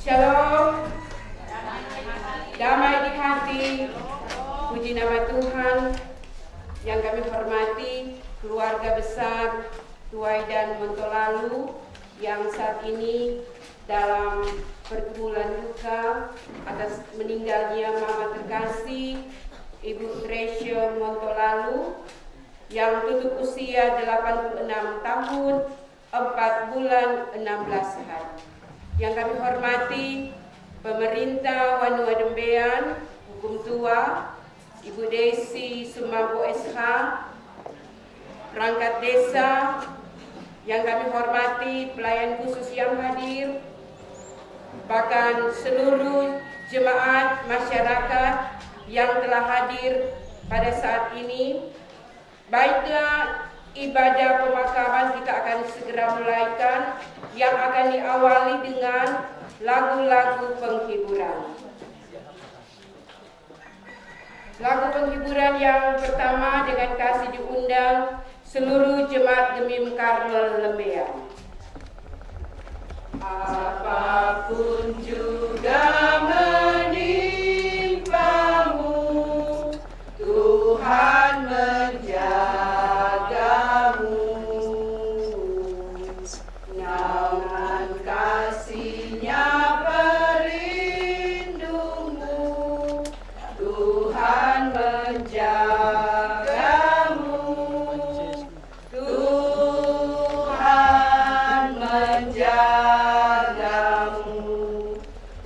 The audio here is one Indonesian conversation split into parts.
Shalom, damai di hati, puji nama Tuhan. Yang kami hormati keluarga besar Tuai dan Montolalu yang saat ini dalam pergumulan duka atas meninggalnya mama terkasih Ibu Treasure Montolalu yang tutup usia 86 tahun 4 bulan 16 hari. Yang kami hormati pemerintah Wanua Dembean, Hukum Tua, Ibu Desi Sumampo SH, perangkat desa, yang kami hormati pelayan khusus yang hadir, bahkan seluruh jemaat masyarakat yang telah hadir pada saat ini. Baiklah, ibadah pemakaman kita akan segera mulaikan, yang akan diawali dengan lagu-lagu penghiburan. Lagu penghiburan yang pertama dengan kasih diundang seluruh jemaat Gemim Karmel Lembean. Apapun juga menimpamu, Tuhan menjagamu. Naungan kasih-Nya pelindungmu, Tuhan menjagamu. Tuhan menjagamu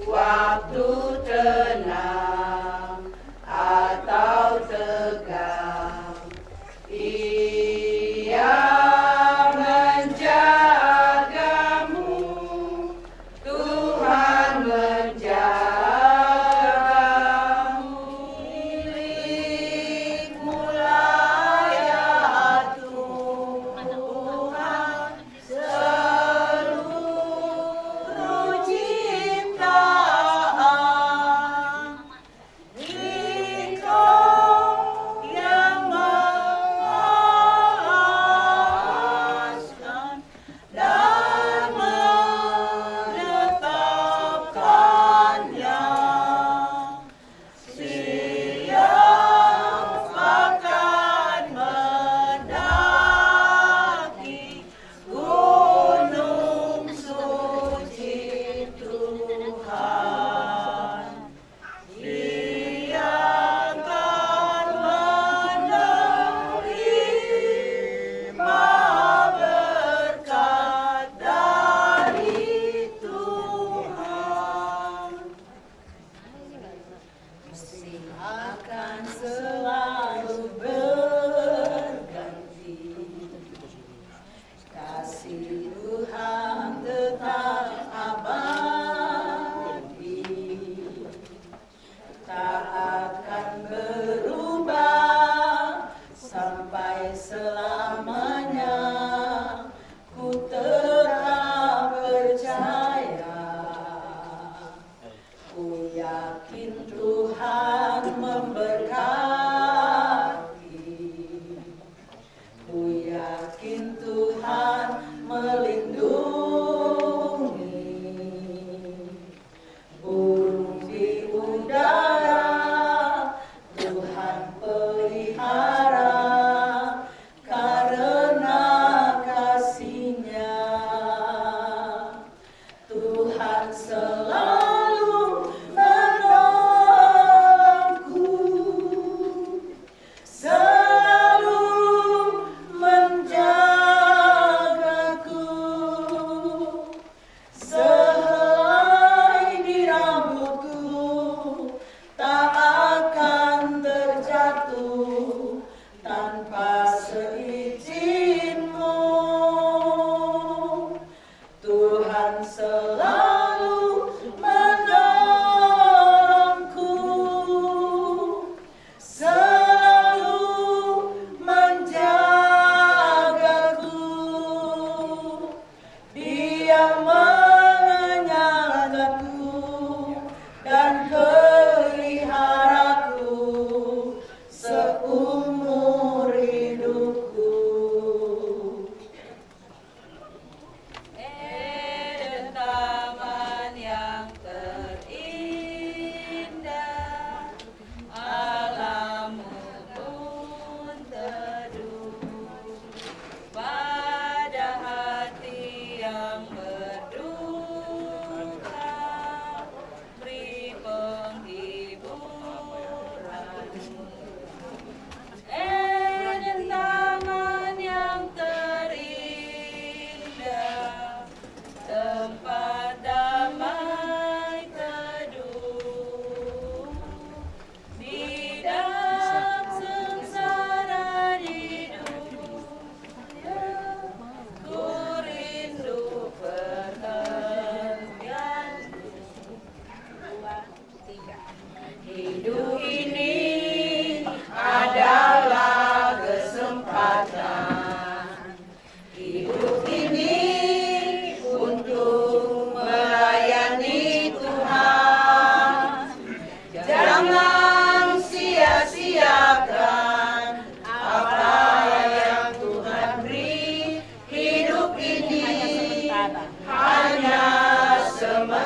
waktu tenang atau tegang. Ia menjagamu, Tuhan menjagamu. Milikmu lah ya Tuhan seluruh ciptaan. Engkau yang mengalaskan dan menetapkannya. Siapa akan mendaki gunung suci Tuhan? Dia akan menerima berkat dari Tuhan. Akan selalu berganti, kasih Tuhan tetap abadi, tak akan berubah sampai selamanya. Ku tetap percaya, ku yakin Tuhan memberkati, ku yakin Tuhan melindungi. Burung di udara Tuhan pelihara, karena kasih-Nya Tuhan selalu menolongku, selalu menjagaku. Sehelai di rambutku tak akan terjatuh tanpa seizin-Mu. Tuhan selalu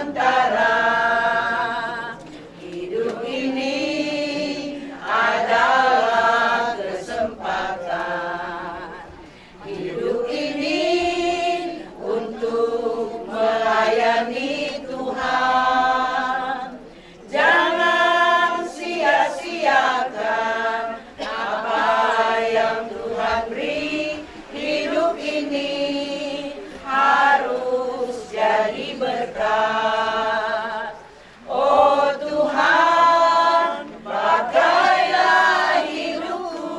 sementara. Hidup ini adalah kesempatan. Hidup ini untuk melayani Tuhan. Jangan sia-siakan apa yang Tuhan beri. Hidup ini harus jadi berkat. Oh Tuhan, pakailah hidupku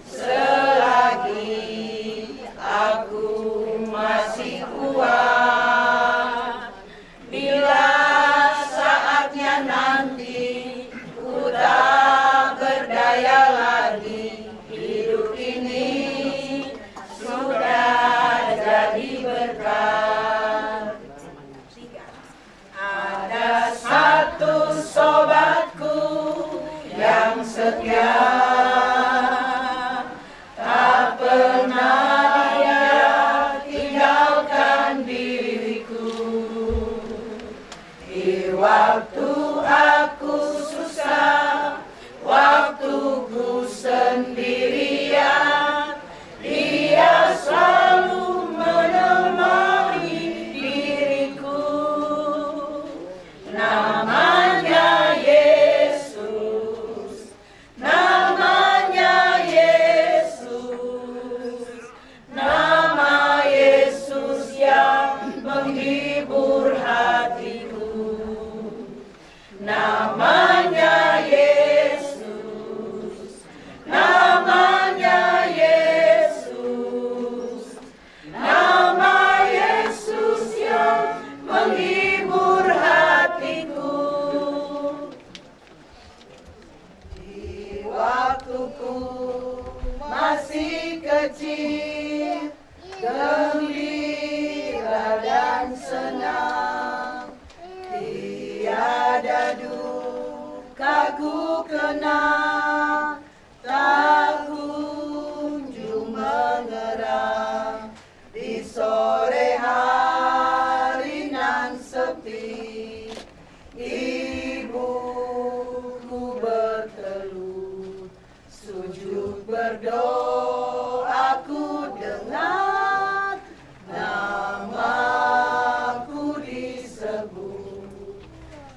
selagi aku masih kuat. Bila saatnya nanti ku tak berdaya lagi, hidup ini sudah jadi berkat. Ada satu sobatku yang setia, tak pernah dia tinggalkan diriku. Di waktu aku susah, waktuku sendirian, dia selalu menemani diriku. Namanya Yesus, namanya Yesus, nama Yesus yang menghibur hatiku. Namanya Yesus, namanya Yesus, nama Yesus yang menghibur hatiku. Di waktuku masih kecil, gembira dan senang, tiada duka ku kenang, tak kunjung mengerang. Di sore hari nan sepi, ibuku berteluh, sujud berdoa ku dengar, namaku disebut.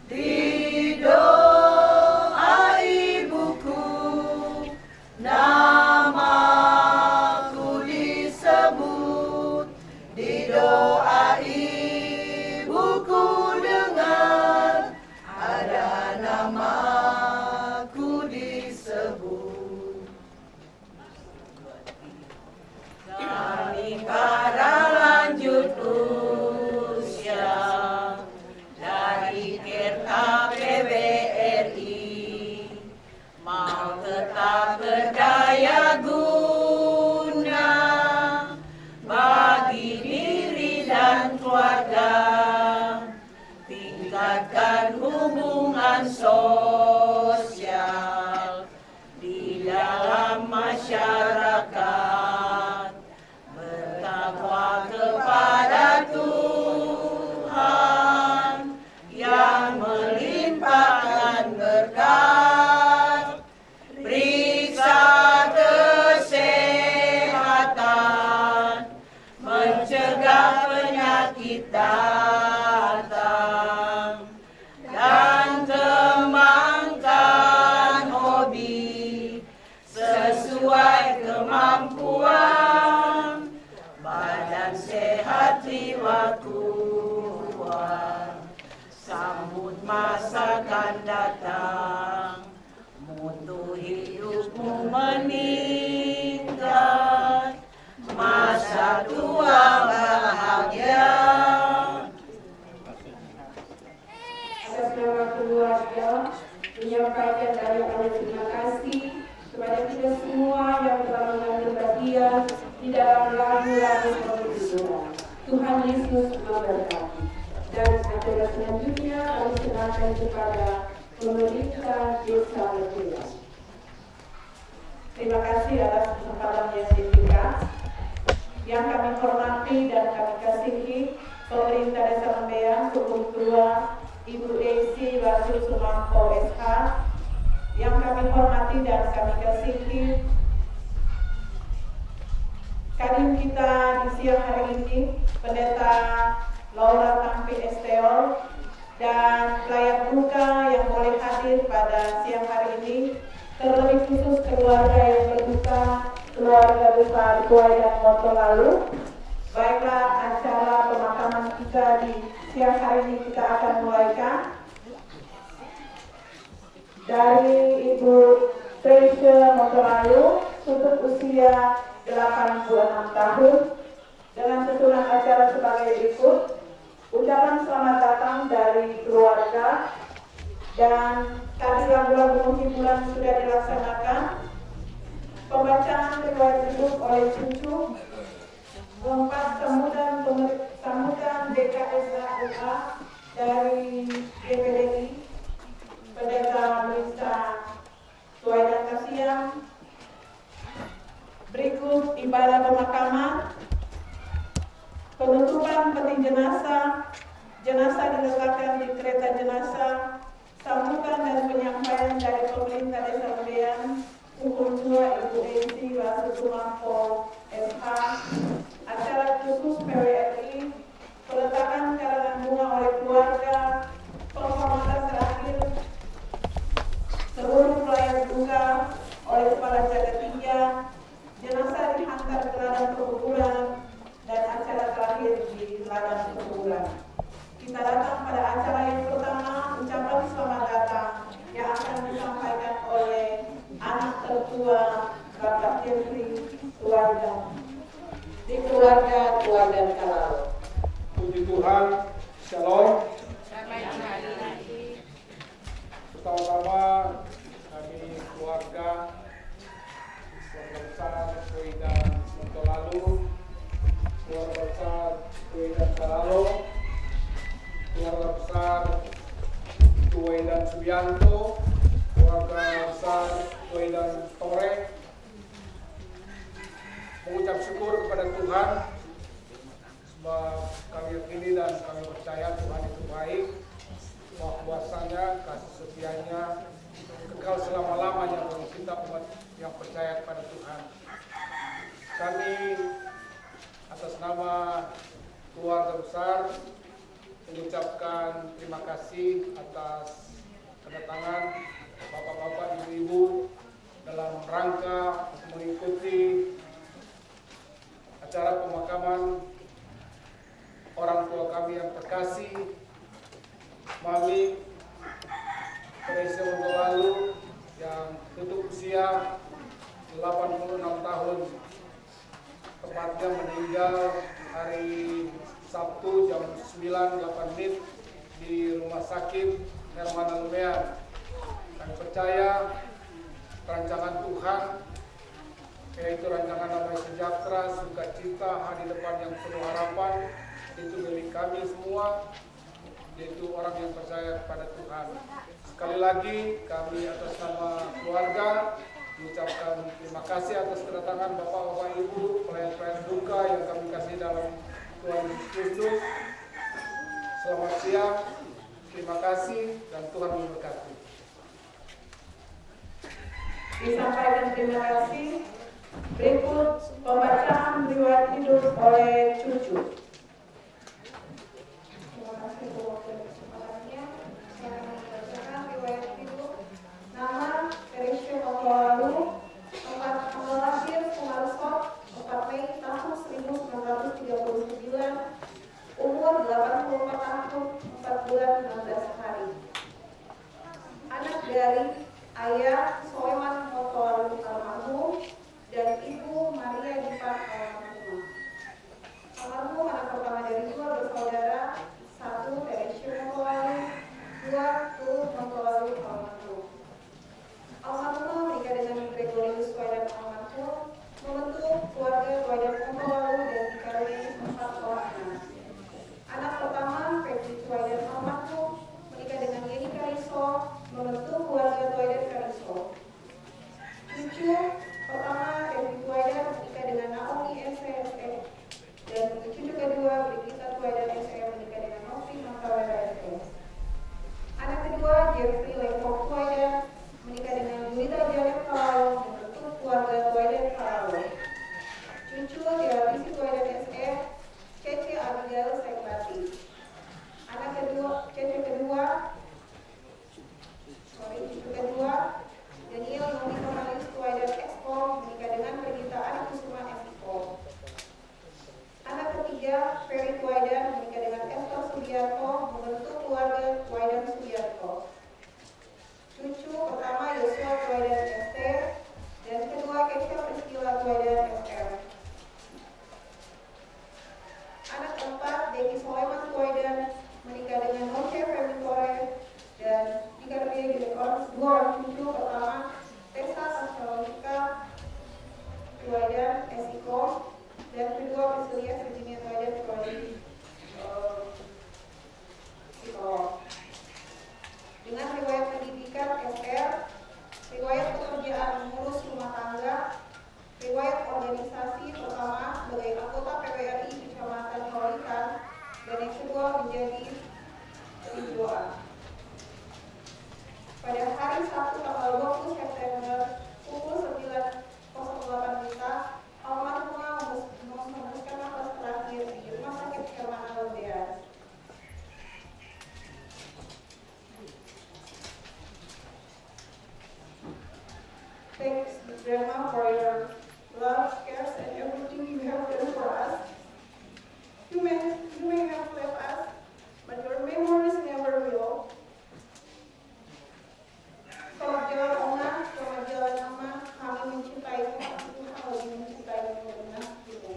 Di doa ibuku, namaku disebut. Di doa ibuku dengar, ada namaku disebut. Kami para lanjut usia dari Kerta PBRI mau tetap berdaya guna bagi diri dan keluarga, tingkatkan hubungan sosial di dalam masyarakat, bertakwa kepada Tuhan yang melimpahkan berkat. Periksa kesehatan, mencegah penyakit datang, dan kembangkan hobi sesuai kemampuan. Badan sehat, jiwa kuat, sambut masa akan datang. Mutu hidupmu meningkat, masa tua bahagia. Bersama keluarga menyampaikan dari terima kasih kepada kita semua yang telah mengambil bagian di dalam lagu-lagu pembimbingan. Tuhan Yesus memberkati. Dan acara selanjutnya kami serahkan kepada pemerintah Desa Lekela. Terima kasih atas kesempatan yang singkat. Yang kami hormati dan kami kasihi pemerintah Desa Lembean kasih dan kami kasihi. Kadin kita di siang hari ini, Pendeta Laura Tampi Esteol dan layak duka yang boleh hadir pada siang hari ini, terlebih khusus keluarga yang berduka, keluarga besar Tuai dan Moto lalu. Baiklah, acara pemakaman kita di siang hari ini kita akan mulaikan dari Ibu Treasure Montolalu, tutup usia 86 tahun, dengan susunan acara sebagai berikut. Ucapan selamat datang dari keluarga, dan tadi lagu-lagu penghiburan sudah dilaksanakan. Pembacaan riwayat hidup oleh cucu, lengkap sambutan DKSA dari GPDI, Pendeta Melissa Tuai dan Kasihan. Berikut ibadah pemakaman, penutupan peti jenazah, jenazah diletakkan di kereta jenazah, sambutan dan penyampaian dari pemerintah Desa Lebean, pukul 2 Ibu Desi Wasusumarko SH, acara khusus PWRI, peletakan karangan bunga oleh keluarga, penghormatan terakhir seluruh pelayan duka oleh Kepala Jaga 3, jenazah dihantar ke ladang pekuburan, dan acara terakhir di ladang pekuburan. Kita datang pada acara yang pertama, ucapan selamat datang yang akan disampaikan oleh anak tertua Bapak Jeffrey Tuai di keluarga Tuai dan Kalalo. Puji Tuhan, Shalom. Pertama-tama kami keluarga besar Tuai dan Montolalu, keluarga besar Tuai dan Kalalo, keluarga besar Tuai dan Subianto, keluarga besar Tuai dan Tore, mengucap syukur kepada Tuhan sebab kami yakini dan kami percaya Tuhan itu baik, bahwa kuasanya, kasih setianya kekal selama-lamanya bagi kita umat yang percaya kepada Tuhan. Kami atas nama keluarga besar mengucapkan terima kasih atas kedatangan bapak-bapak, ibu-ibu dalam rangka mengikuti acara pemakaman orang tua kami yang terkasih, Mami Teresa Montolalu yang tutup usia 86 tahun, tepatnya meninggal hari Sabtu jam 9.08 di Rumah Sakit Hermana Lumean. Kami percaya rancangan Tuhan, yaitu rancangan damai sejahtera, sukacita, hari depan yang penuh harapan, itu milik kami semua, yaitu orang yang percaya kepada Tuhan. Sekali lagi kami atas nama keluarga mengucapkan terima kasih atas kedatangan Bapak-Bapak Ibu, pelayan-pelayan duka yang kami kasih dalam Tuhan Yesus Kristus. Selamat siang, terima kasih, dan Tuhan memberkati. Disampaikan terima kasih. Berikut pembacaan riwayat hidup oleh cucu. Terima kasih untuk kesempatannya. Saya akan membacakan riwayat hidup. Nama Teresa Montolalu, tempat lahir Sumarso, 4 Mei tahun 1939, umur 84 tahun, 4 bulan 16 hari. Anak dari ayah Soeman Montolalu almarhum dan ibu Maria Dipa almarhumah. Almarhum anak pertama dari 2 bersaudara, 1 Teresa Montolalu, 2 Tuh Montolalu almarhum. Almarhum menikah dengan Gregorius Tuai dan almarhum, membentuk keluarga Tuai dan Montolalu dan dikaruniai 4 orang anak. Anak pertama Febri Tuai dan almarhum menikah dengan Yeni Kariso, membentuk keluarga Tuai dan Kariso. Cucu pertama Febri Tuai dan menikah dengan Naomi SE, dan cucu kedua Brigita Tuai dan SE menikah dengan Sugiarto membentuk keluarga Twaidan Sugiarto. Cucu pertama Yosua Twaidan ST dan kedua Kesha Priscilla Twaidan SM. Anak keempat Deki Soleman Twaidan menikah dengan Noce Femitore dan jika lebih ginekolog dua orang cucu pertama Tessa Pascalika Twaidan SIKO dan kedua Priscilia Virginia Twaidan Prodi psikolog. Dengan riwayat pendidikan SR, riwayat pekerjaan mengurus rumah tangga, riwayat organisasi pertama sebagai anggota PWRI Kecamatan Kalikan dan yang kedua menjadi ketujuan. Pada hari Sabtu tanggal 20 September pukul 9.08 WITA, almarhumah menghembuskan nafas terakhir di Rumah Sakit Hermana Lembean. Thanks, Grandma, for your love, cares, and everything you have done for us. You may have left us, but your memories never will. Selamat jalan Oma, selamat jalan Mama, kami mencintaimu, Tuhan lagi mencintaimu dengan hatimu.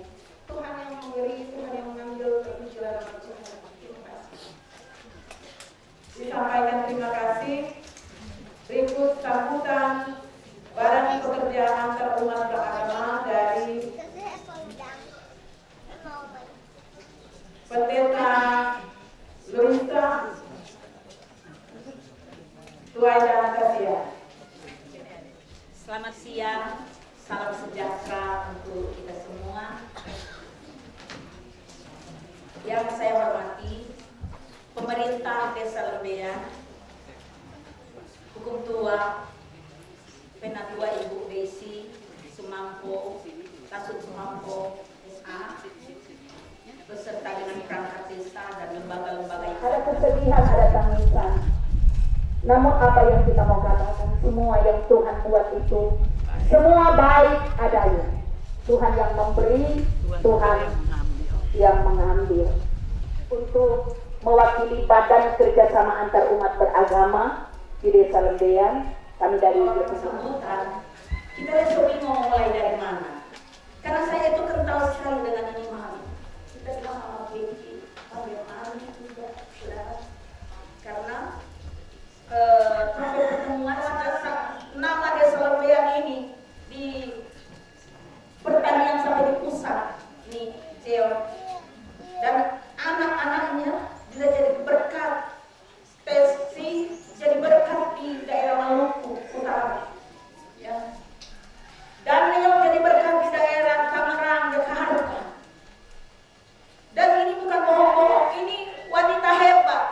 Tuhan yang memberi, Tuhan yang mengambil, terpuji dalam Tuhan. Terima kasih. Disampaikan terima kasih. Berikut sambutan Badan Pekerjaan Antarumat Beragama dari Pendeta Luisa Twaidan Kasia. Selamat siang, salam sejahtera untuk kita semua. Yang saya hormati pemerintah Desa Lembean, Hukum Tua, Penatua Ibu Desi Sumampo, Kasut Sumampo SA, beserta dengan perangkat desa dan lembaga-lembaga yang ada kesedihan, ada tangisan. Namun apa yang kita mau katakan, semua yang Tuhan buat itu semua baik adanya. Tuhan yang memberi, Tuhan yang mengambil. Untuk mewakili Badan Kerjasama Antar Umat Beragama di Desa Lembean, kami dari sambutan, kita besok bingung mulai dari mana. Karena saya itu kental sekali dengan ini mami. Kita bilang sama Benci, ambil mami juga, saudara. Karena sampai pertemuan nama Desa Lembean ini di pertanian sampai di pusat nih, Theo. Dan anak-anaknya juga jadi berkat. Pesti jadi berkat di daerah Maluku Utara, ya. Dan yang jadi berkat di daerah Tangerang, Jakarta. Dan ini bukan bohong-bohong, ini wanita hebat,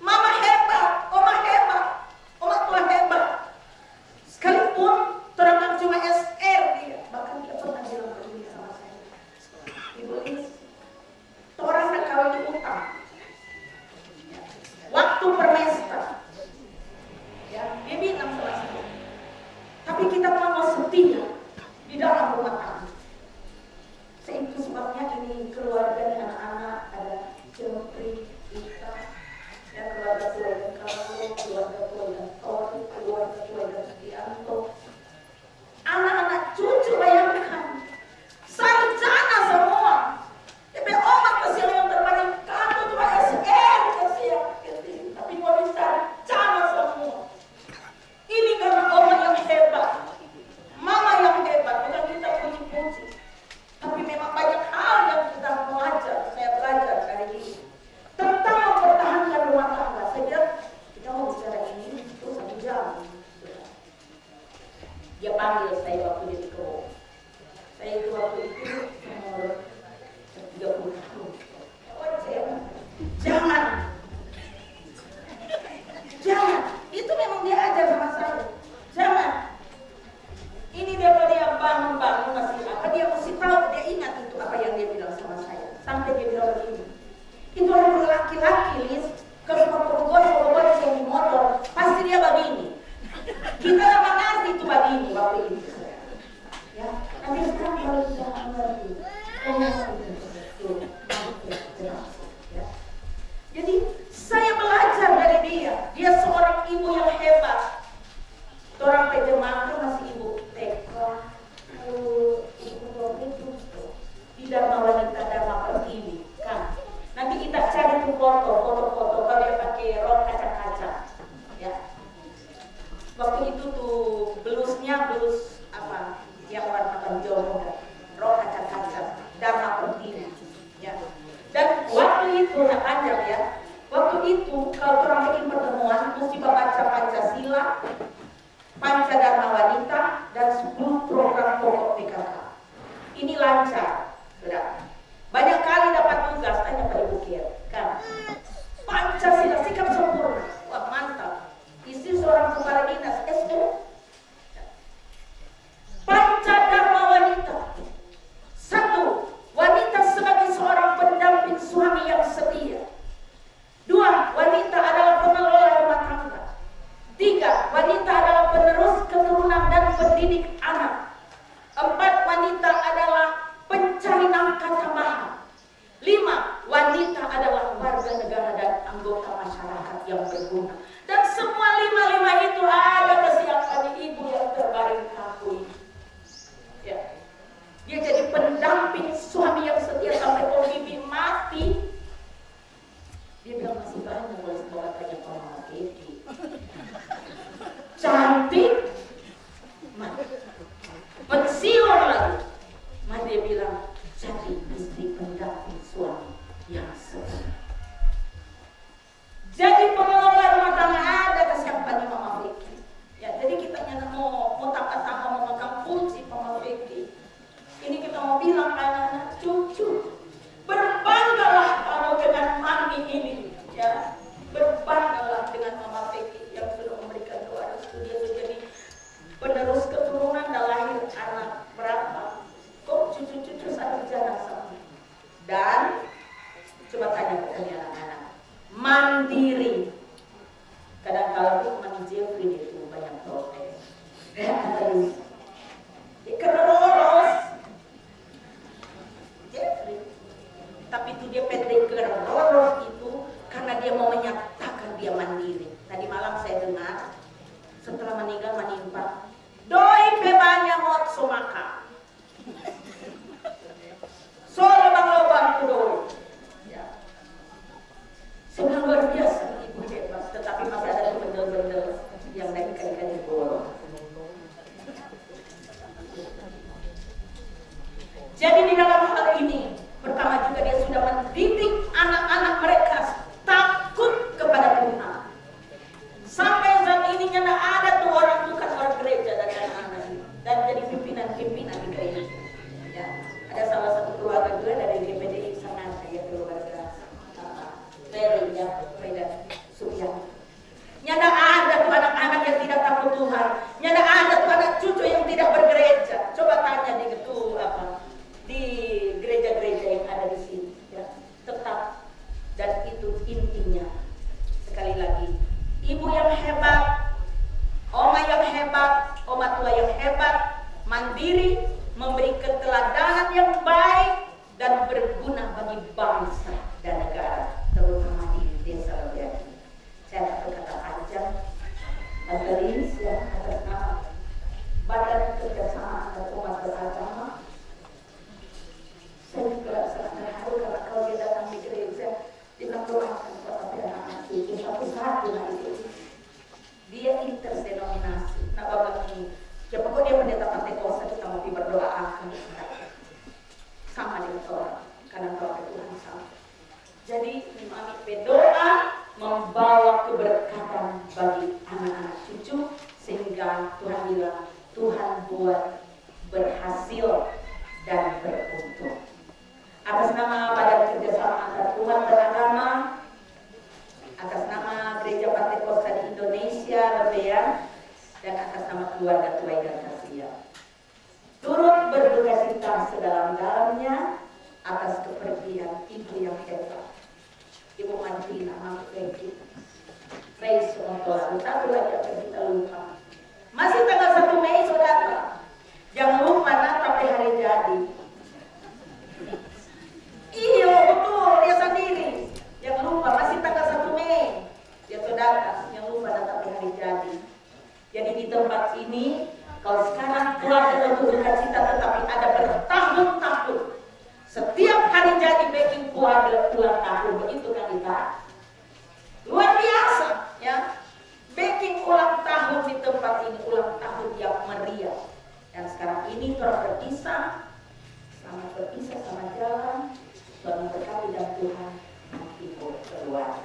mama hebat, oma tua hebat. Sekalipun terang cuma SR dia, bahkan dia pernah bilang begini sama saya, Ibu Lis, orang nak kawin di utang. Waktu permesta, ya, dia bilang sama saya, tapi kita mau setia di dalam rumah tangga. Itu sebabnya ini keluarga dan anak-anak ada Jempri, Ita, ya, keluarga Twaidan Kalau, keluarga Twaidan Tori, keluarga Twaidan Setianto, anak-anak cucu bayangkan, sarjana semua. Tapi omak kesian yang terbaik, kamu cuma SR kesian. Tapi mau sarjana semua. Ini karena omak yang hebat, mama yang hebat, bukan kita puji-puji. Tapi memang banyak hal yang kita belajar, saya belajar dari ini. Tentang mempertahankan rumah tangga. Saya bilang, kita mau bicara ini, itu 1 jam. Dia panggil saya waktu dia di Kebo. Saya itu waktu itu umur 30 tahun. Oh, jangan. Itu memang dia ajar sama saya. Jangan. Ini dia bangun masih apa, dia mesti tahu, dia ingat itu apa yang dia bilang sama saya. Sampai dia bilang begini, itu orang laki-laki, Lis, kalau pokok-pokok yang di motor, pasti dia begini. Kita lama ngerti itu begini waktu itu. Ya, tapi sekarang kalau jangan ngerti. itu kalau orang bikin pertemuan mesti baca Pancasila, Pancadharma Wanita, dan 10 program pokok PKK. Ini lancar, saudara. Banyak kali dapat tugas, tanya Pak Ibu Kier, kan? Pancasila, sikap sempurna. Wah, mantap. Istri seorang kepala dinas, SO. Pancadharma Wanita. 1. Wanita sebagai seorang pendamping suami yang setia. 2. Wanita adalah pengelola rumah tangga. 3. Wanita adalah penerus keturunan dan pendidik anak. 4. Wanita adalah pencari nafkah tambahan. 5. Wanita adalah warga negara dan anggota masyarakat yang berguna. Dan semua 5 itu ada kesiapan ibu yang terbaring kaku. Ya. Dia jadi pendamping suami yang setia sampai kalau bibi mati. Dia bilang masih banyak boleh sekolah tanya ke Mama Kiki. Cantik, pensiun lagi. Mas dia bilang jadi istri pendamping suami yang setia. Jadi pengelola rumah tangga ada kesiapan Mama Kiki. Ya, jadi kita nyana mau tangga mau makan kunci Mama Kiki. Ini kita mau bilang anak-anak cucu, berbanggalah kamu dengan mami ini, ya. Berbanggalah dengan Mama Peggy yang sudah memberikan doa restu. Dia sudah jadi penerus keturunan dan lahir anak berapa? Kok cucu-cucu sarjana sama? Dan coba tanya ke anak-anak, mandiri. Kadang-kadang itu Mami Jeffrey itu banyak protes. Keroros. Jeffrey. Tapi itu dia pendek keroros itu karena dia mau menyatakan dia mandiri. Tadi malam saya dengar setelah meninggal menimpa doi bebanya mot somaka. Solo bang lobang doi. Ya. Sebenarnya luar biasa ibu hebat, tetapi masih ada bendel-bendel yang dari ikan-ikan bolong. Jadi di dalam hal ini, pertama juga dia sudah mendidik anak-anak mereka takut kepada Tuhan. Sampai saat ini tidak ada tuh orang bukan orang gereja dari anak-anak ini dan jadi pimpinan-pimpinan di gereja. Ya, ada salah satu keluarga juga dari GPDI sana, ya keluarga Ferry ya, Medan Suryani. Nyada ada tuh anak-anak yang tidak takut Tuhan. Nyada ada tuh anak cucu yang tidak bergereja. Coba tanya di gereja-gereja yang ada di sini, ya, tetap. Dan itu intinya. Sekali lagi, ibu yang hebat, oma yang hebat, oma tua yang hebat, mandiri, memberi keteladanan yang baik dan berguna bagi bangsa dan negara, terutama di desa Lebiaki. Saya tak berkata panjang, Majelis yang atas nama Badan Kerjasama Antar Umat Beragama. Saya juga sangat terharu karena kalau dia datang di gereja, dia doakan kepada anak-anak itu satu-satu itu. Dia interdenominasi. Nah, Bapak ini, ya pokoknya dia pendeta Pentekosta, kita mau berdoa sama dengan orang, karena doa Tuhan sama. Jadi, Mami berdoa membawa keberkatan bagi anak-anak cucu, sehingga Tuhan bilang, Tuhan buat berhasil dan beruntung. Atas nama Badan Kerjasama Antar Umat Beragama, atas nama Gereja Pentekosta di Indonesia, Lebean, dan atas nama keluarga Tuai dan Kasia, turut berduka cita sedalam-dalamnya atas kepergian ibu yang hebat, Ibu Martina Mami Peggy. Praise Allah. Satu lagi apa yang kita lupa. Masih tanggal 1 Mei, saudara. Jangan lupa Natal hari jadi. Iya betul, dia sendiri. Yang lupa masih tanggal 1 Mei. Ya saudara, yang lupa datang hari jadi. Jadi di tempat ini, kalau sekarang keluarga berduka cita, tetapi ada bertahun-tahun. Setiap hari jadi baking keluarga ulang tahun, begitu kan kita? Luar biasa, ya. Baking ulang tahun di tempat ini, ulang tahun yang meriah. Dan sekarang ini telah berpisah. Selamat berpisah sama jalan. Tuhan berkati dan Tuhan menghibur keluarga.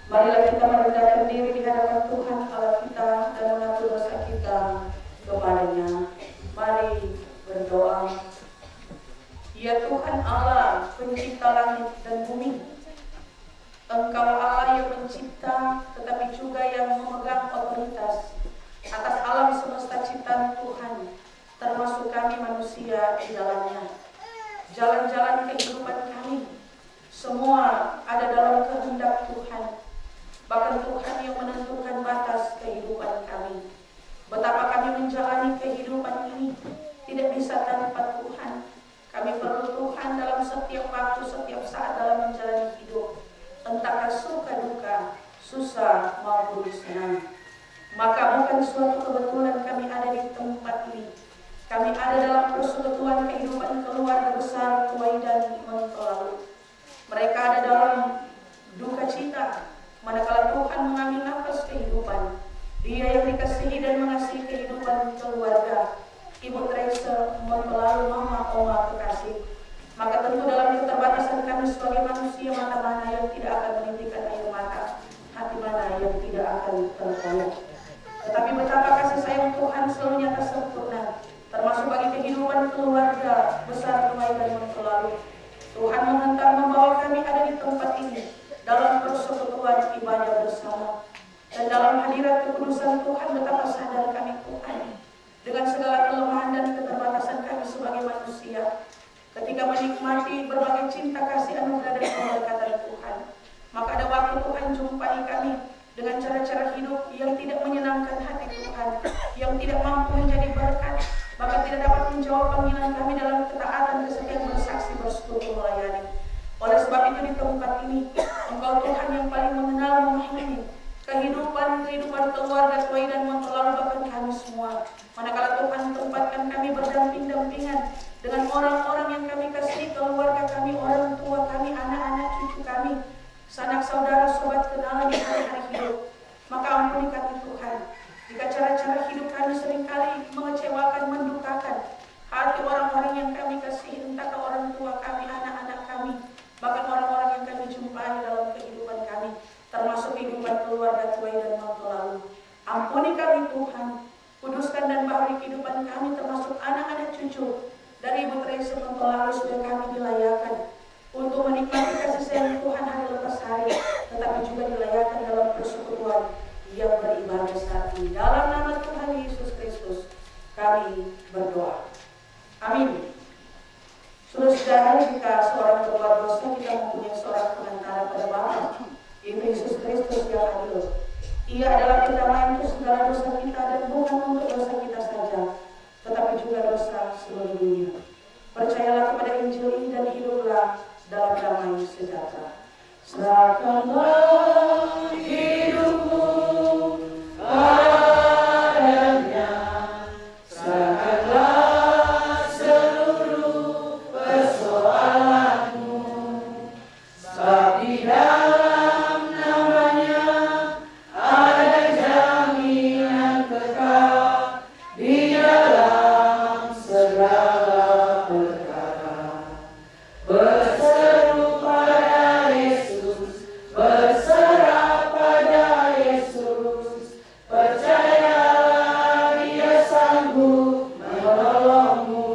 Marilah kita merendahkan diri di hadapan Tuhan Allah kita dan mengaku dosa kita kepadanya. Mari berdoa. Ya Tuhan Allah, pencipta langit dan bumi, Engkau Allah yang mencipta tetapi juga yang memegang otoritas atas alam semesta ciptaan Tuhan, termasuk kami manusia di dalamnya. Jalan-jalan kehidupan kami semua ada dalam kehendak Tuhan. Bahkan Tuhan yang menentukan batas kehidupan kami. Betapa kami menjalani kehidupan ini tidak bisa tanpa Tuhan. Kami perlu Tuhan dalam setiap waktu, setiap saat dalam menjalani hidup. Entahkah suka duka, susah maupun senang. Maka bukan suatu kebetulan kami ada di tempat ini. Kami ada dalam persekutuan kehidupan keluarga besar Tuaidan Mentolalu. Mereka ada dalam duka cita, manakala Tuhan mengambil nafas kehidupan. Dia yang dikasihi dan mengasihi kehidupan keluarga Ibu Teresa Mentolalu, Mama, Oma kekasih. Maka tentu dalam keterbatasan kami sebagai manusia, mata mana yang tidak akan menitikkan air mata, hati mana yang tidak akan terkoyak. Tetapi betapa kasih sayang Tuhan selalu nyata sempurna, termasuk bagi kehidupan keluarga besar Tuaidan Mentolalu. Tuhan menghantar membawa kami ada di tempat ini dalam persekutuan ibadah bersama. Dan dalam hadirat kekudusan Tuhan, betapa sadar kami Tuhan dengan segala kelemahan dan keterbatasan kami sebagai manusia. Ketika menikmati berbagai cinta kasih anugerah dan keberkatan Tuhan, maka ada waktu Tuhan jumpai kami dengan cara-cara hidup yang tidak menyenangkan hati Tuhan, yang tidak mampu menjadi berkat, bahkan tidak dapat menjawab panggilan kami dalam ketaatan, kesetiaan, bersaksi, bersekutu, melayani. Oleh sebab itu di tempat ini, Engkau Tuhan yang paling mengenal, memahami kehidupan keluarga Tuaidan Mentolalu, bahkan kami semua. Manakala Tuhan tempatkan kami berdamping-dampingan dengan orang-orang yang kami kasih, keluarga kami, orang tua kami, anak-anak cucu kami, sanak saudara, sobat kenalan di hari-hari hidup. Maka ampuni kami Tuhan, jika cara-cara hidup kami seringkali mengecewakan, mendukakan hati orang-orang yang kami kasih, entah ke orang tua kami, anak-anak kami, bahkan orang-orang yang kami jumpai dalam kehidupan kami, termasuk kehidupan keluarga Tuaidan Mentolalu. Ampuni kami Tuhan, kuduskan dan baharui kehidupan kami, termasuk anak-anak cucu dari Ibu Teresa Mentolalu, supaya kami dilayakan untuk menikmati kasih sayang Tuhan hari lepas hari, tetapi juga dilayakan dalam persekutuan yang beribadah saat ini. Dalam nama Tuhan Yesus Kristus kami berdoa. Amin. Saudara-saudara, jika seorang berbuat dosa, kita mempunyai seorang pengantara pada Bapa, yaitu Yesus Kristus yang adil. Ia adalah pendamaian untuk segala dosa kita, dan bukan untuk dosa kita saja, tetapi juga dosa seluruh dunia. Percayalah kepada Injil ini dan hiduplah dalam damai sejahtera. Serahkanlah hidupmu padanya, serahkanlah seluruh persoalanmu, sebab di dalam namanya ada jaminan kekal di dalam segala perkara. Berseru pada Yesus, berserah pada Yesus, percayalah Dia sanggup menolongmu.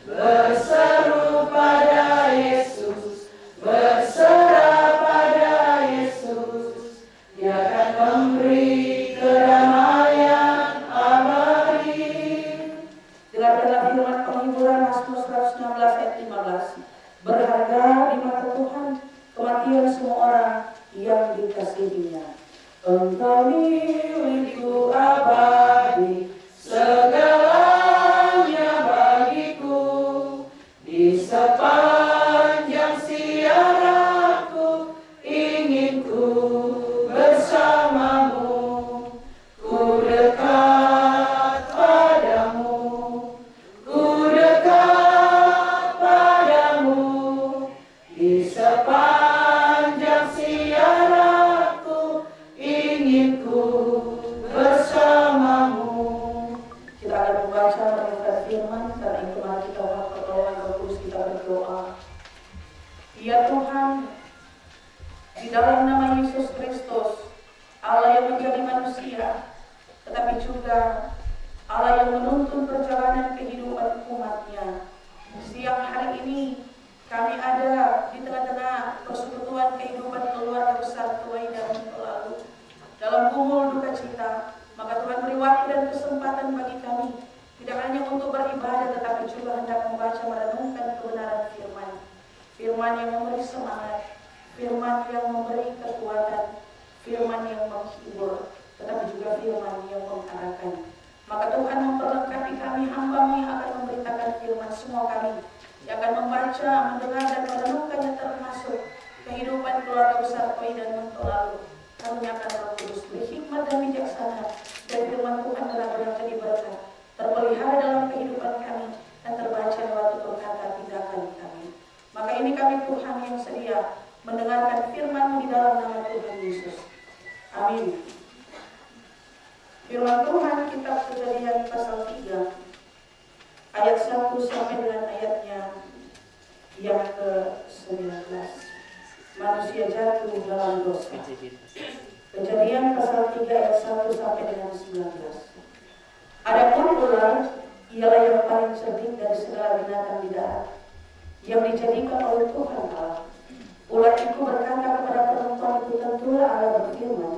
Berseru pada Yesus, berserah pada Yesus, Dia akan memberi kedamaian abadi. Dengarkanlah firman penghiburan Mazmur 116 ayat 15. Berharga di mata Tuhan kematian semua orang yang dikasihinya. Engkau milikku abadi, segalanya bagiku. Di sepanjang siaraku ingin ku bersamamu. Ku dekat padamu, ku dekat padamu. Di sepanjang siaraku ingin ku Yesus Kristus, Allah yang menjadi manusia, tetapi juga Allah yang menuntun perjalanan kehidupan umat-Nya. Siang hari ini kami ada di tengah-tengah persekutuan kehidupan keluarga besar Tuai dan Lalu. Dalam gumul duka cita, maka Tuhan beri waktu dan kesempatan bagi kami, tidak hanya untuk beribadah, tetapi juga hendak membaca merenungkan kebenaran firman. Firman yang memberi semangat, firman yang memberi kekuatan, firman yang menghibur, tetapi juga firman yang mengarahkan. Maka Tuhan memperlengkapi kami, hamba-Mu yang akan memberitakan firman, semua kami yang akan membaca, mendengar dan merenungkannya, termasuk kehidupan keluarga besar Tuai dan Mentolalu. Karuniakan Roh Kudus, beri hikmat dan bijaksana, dan firman Tuhan benar-benar jadi berkat, terpelihara dalam kehidupan kami, dan terbaca lewat tutur kata tindakan kami. Maka ini kami Tuhan yang sedia mendengarkan firman-Mu di dalam nama Tuhan Yesus. Amin. Firman Tuhan kitab Kejadian pasal 3 ayat 1 sampai dengan ayatnya yang ke-19. Manusia jatuh dalam dosa. Kejadian pasal 3 ayat 1 sampai dengan 19. Adapun ular ialah yang paling cerdik dari segala binatang di darat yang dijadikan oleh Tuhan Allah. Ular itu berkata kepada perempuan itu, tentulah Allah berfirman,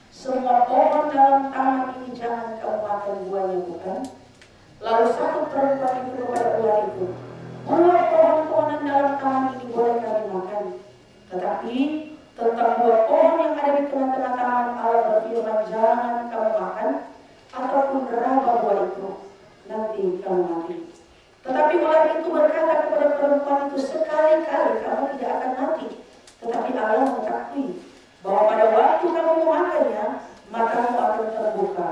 semua pohon dalam taman ini jangan kamu makan buahnya, bukan? Lalu satu perempuan itu kepada ular itu, buah pohon-pohonan dalam taman ini boleh kami makan, tetapi tentang buah pohon yang ada di tengah-tengah taman Allah berfirman, jangan kamu makan ataupun raba buah itu, nanti kamu mati. Tetapi ular itu berkata kepada perempuan itu, sekali-kali kamu tidak akan mati, tetapi Allah mengetahui bahwa pada waktu kamu memakannya, matamu akan terbuka,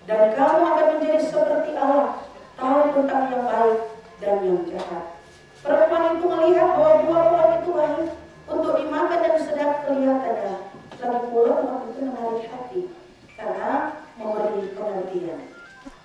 dan kamu akan menjadi seperti Allah, tahu tentang yang baik dan yang jahat. Perempuan itu melihat bahwa buah pohon itu baik untuk dimakan dan sedap kelihatannya, lagi pula buah itu menarik hati, karena memberi pengertian.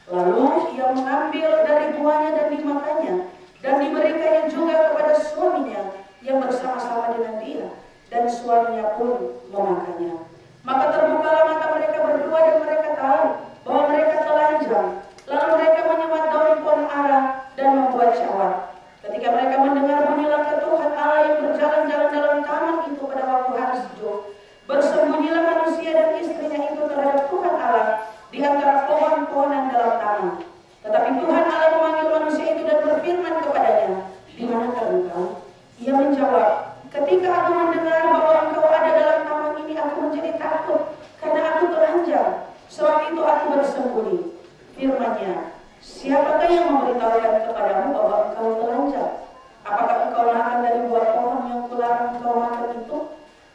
Lalu ia mengambil dari buahnya dan dimakannya, dan diberikannya juga kepada suaminya yang bersama-sama dengan dia, dan suaminya pun memakannya. Maka terbukalah mata mereka berdua dan mereka tahu bahwa mereka telanjang. Lalu mereka menyemat daun pohon ara dan membuat syawat. Ketika mereka mendengar bunyi langkah Tuhan Allah yang berjalan-jalan dalam taman itu pada waktu hari sejuk, bersembunyilah manusia dan istrinya itu terhadap Tuhan Allah di antara pohon-pohonan dalam taman. Tetapi Tuhan Allah memanggil manusia itu dan berfirman kepadanya, di manakah engkau? Ia menjawab, ketika aku mendengar bahwa engkau ada dalam taman ini, aku menjadi takut karena aku telanjang. Sebab itu aku bersembunyi. Firman-Nya, siapakah yang memberitahukan kepadamu bahwa engkau telanjang? Apakah engkau makan dari buah pohon yang kularang engkau makan itu?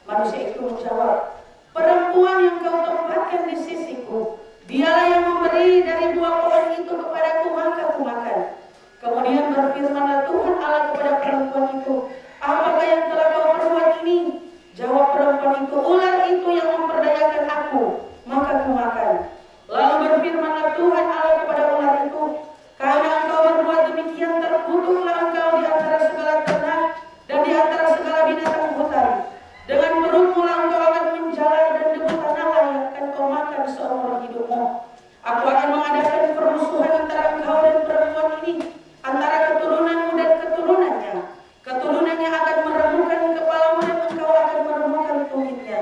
Manusia itu menjawab, perempuan yang kau tempatkan di sisiku, dialah yang memberi dari buah pohon itu kepadaku, maka aku makan. Kemudian berfirmanlah Tuhan Allah kepada perempuan itu, apakah yang telah kau perbuat ini? Jawab perempuan itu, ular itu yang memperdayakan aku, maka aku makan. Lalu berfirmanlah Tuhan Allah kepada ular itu, karena engkau berbuat demikian, terkutuklah engkau di antara segala ternak dan di antara segala binatang hutan. Dengan perutmu engkau akan menjalar, dan debu tanahlah yang akan kau makan seumur hidupmu. Aku akan mengadakan permusuhan antara engkau dan perempuan ini, antara keturunanmu dan keturunannya. Keturunannya akan meremukkan kepalamu dan engkau akan meremukkan tumitnya.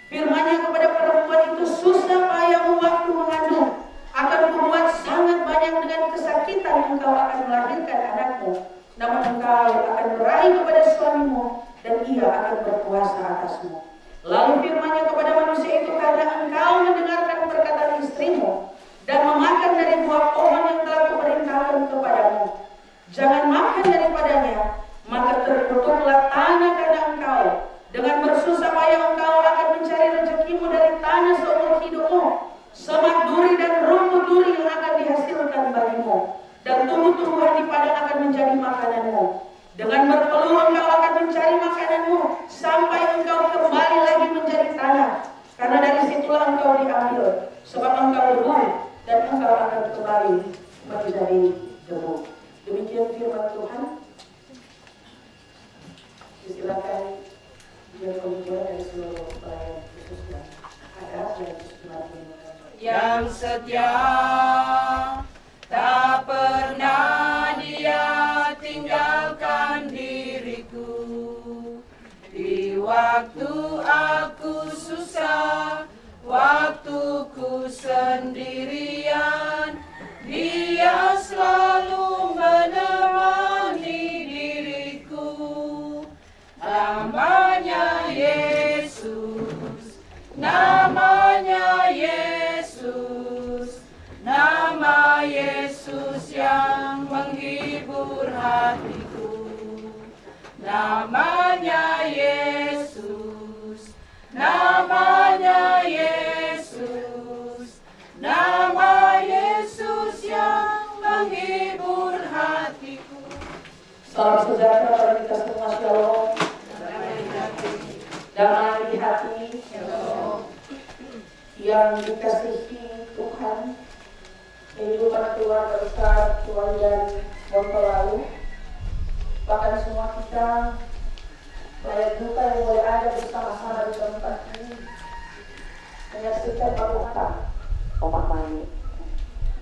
Firman-Nya kepada perempuan itu, susah payahmu waktu mengandung, akan kubuat sangat banyak, dengan kesakitan engkau akan melahirkan anakmu. Namun engkau akan beraih kepada suamimu, dan ia akan berkuasa atasmu. Lalu firman-Nya kepada manusia itu, karena engkau mendengarkan perkataan istrimu dan yang setia, tak pernah Dia tinggalkan diriku. Di waktu aku susah, waktuku sendirian, Dia selalu menemani diriku. Namanya Yesus, namanya Yesus, nama Yesus yang menghibur hatiku. Namanya Yesus, namanya Yesus, nama Yesus yang menghibur hatiku. Salam sejahtera bagi kita semua, shalom. Damai di hati yang dikasihi Tuhan. Kehidupan keluarga besar Tuhan Bontolalu, bahkan semua kita layak duka yang boleh ada bersama-sama di tempat ini menyaksikan barokan Oma Mani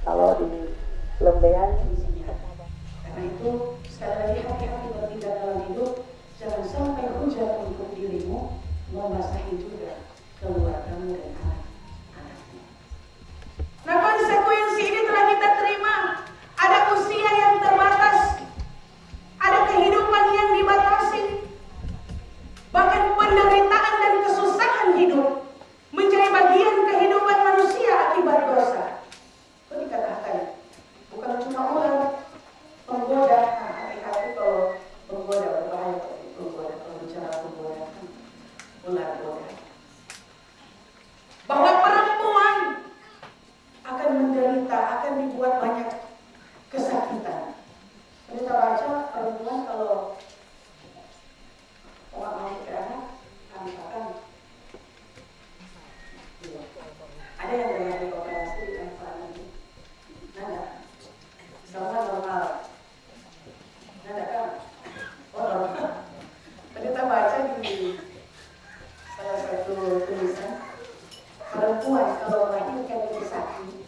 kalau di Lembean di sini. Karena itu sekali lagi hati-hati bertindak dalam hidup, jangan sampai hujan untuk dirimu membasahi juga keluargamu dan anak-anakmu. Nah, konsekuensi ini telah kita terima. Ada usia yang terbatas, ada kehidupan yang dibatasi, bahkan penderitaan dan kesusahan hidup menjadi bagian kehidupan manusia akibat dosa. Itu dikatakan bukan cuma ular penggoda. Hati-hati kalau penggoda, berbahaya penggoda. Kalau bicara penggoda, ular goda. Bahwa perempuan akan menderita, akan dibuat banyak kesakitan. Kita baca perempuan kalau orang mau ke anak, angkatan. Ada yang dengan dioperasi di angkatan ini. Nada, sama normal. Nada kan? Oh normal. Kita baca di salah satu tulisan, perempuan kalau melahirkan dari sakit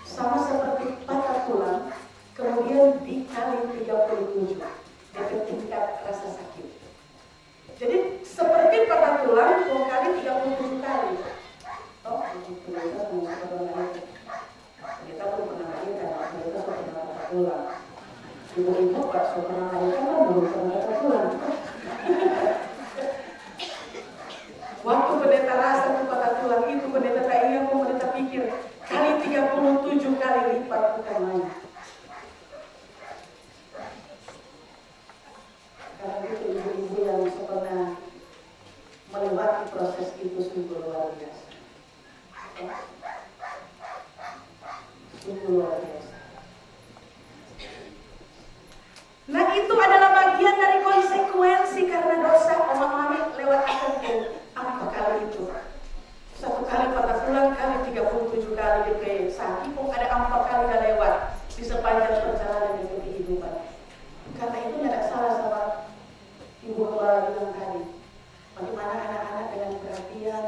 sama seperti patah tulang, kemudian dikali 37 dari tingkat rasa sakit. Jadi seperti patah tulang, kali 37 kali. Oh, kita belum pernah melahirkan, kita pernah patah tulang. Ibu-ibu pas pernah melahirkan kan belum pernah patah tulang. Waktu pendeta rasa itu patah tulang itu, pendeta tak ingat, pendeta pikir kali 37 kali lipat bukan main. Karena itu ibu-ibu yang pernah melewati proses itu sungguh luar biasa. Sungguh luar biasa. Nah, itu adalah bagian dari konsekuensi karena dosa Oma Mami lewat aku. Apa kali itu? Satu kali patah tulang, kali 37 kali DP sakit, kok ada 4 kali dah lewat di sepanjang perjalanan dari kehidupan. Karena itu tidak salah sama Ibu Kepala bilang tadi. Bagaimana anak-anak dengan perhatian,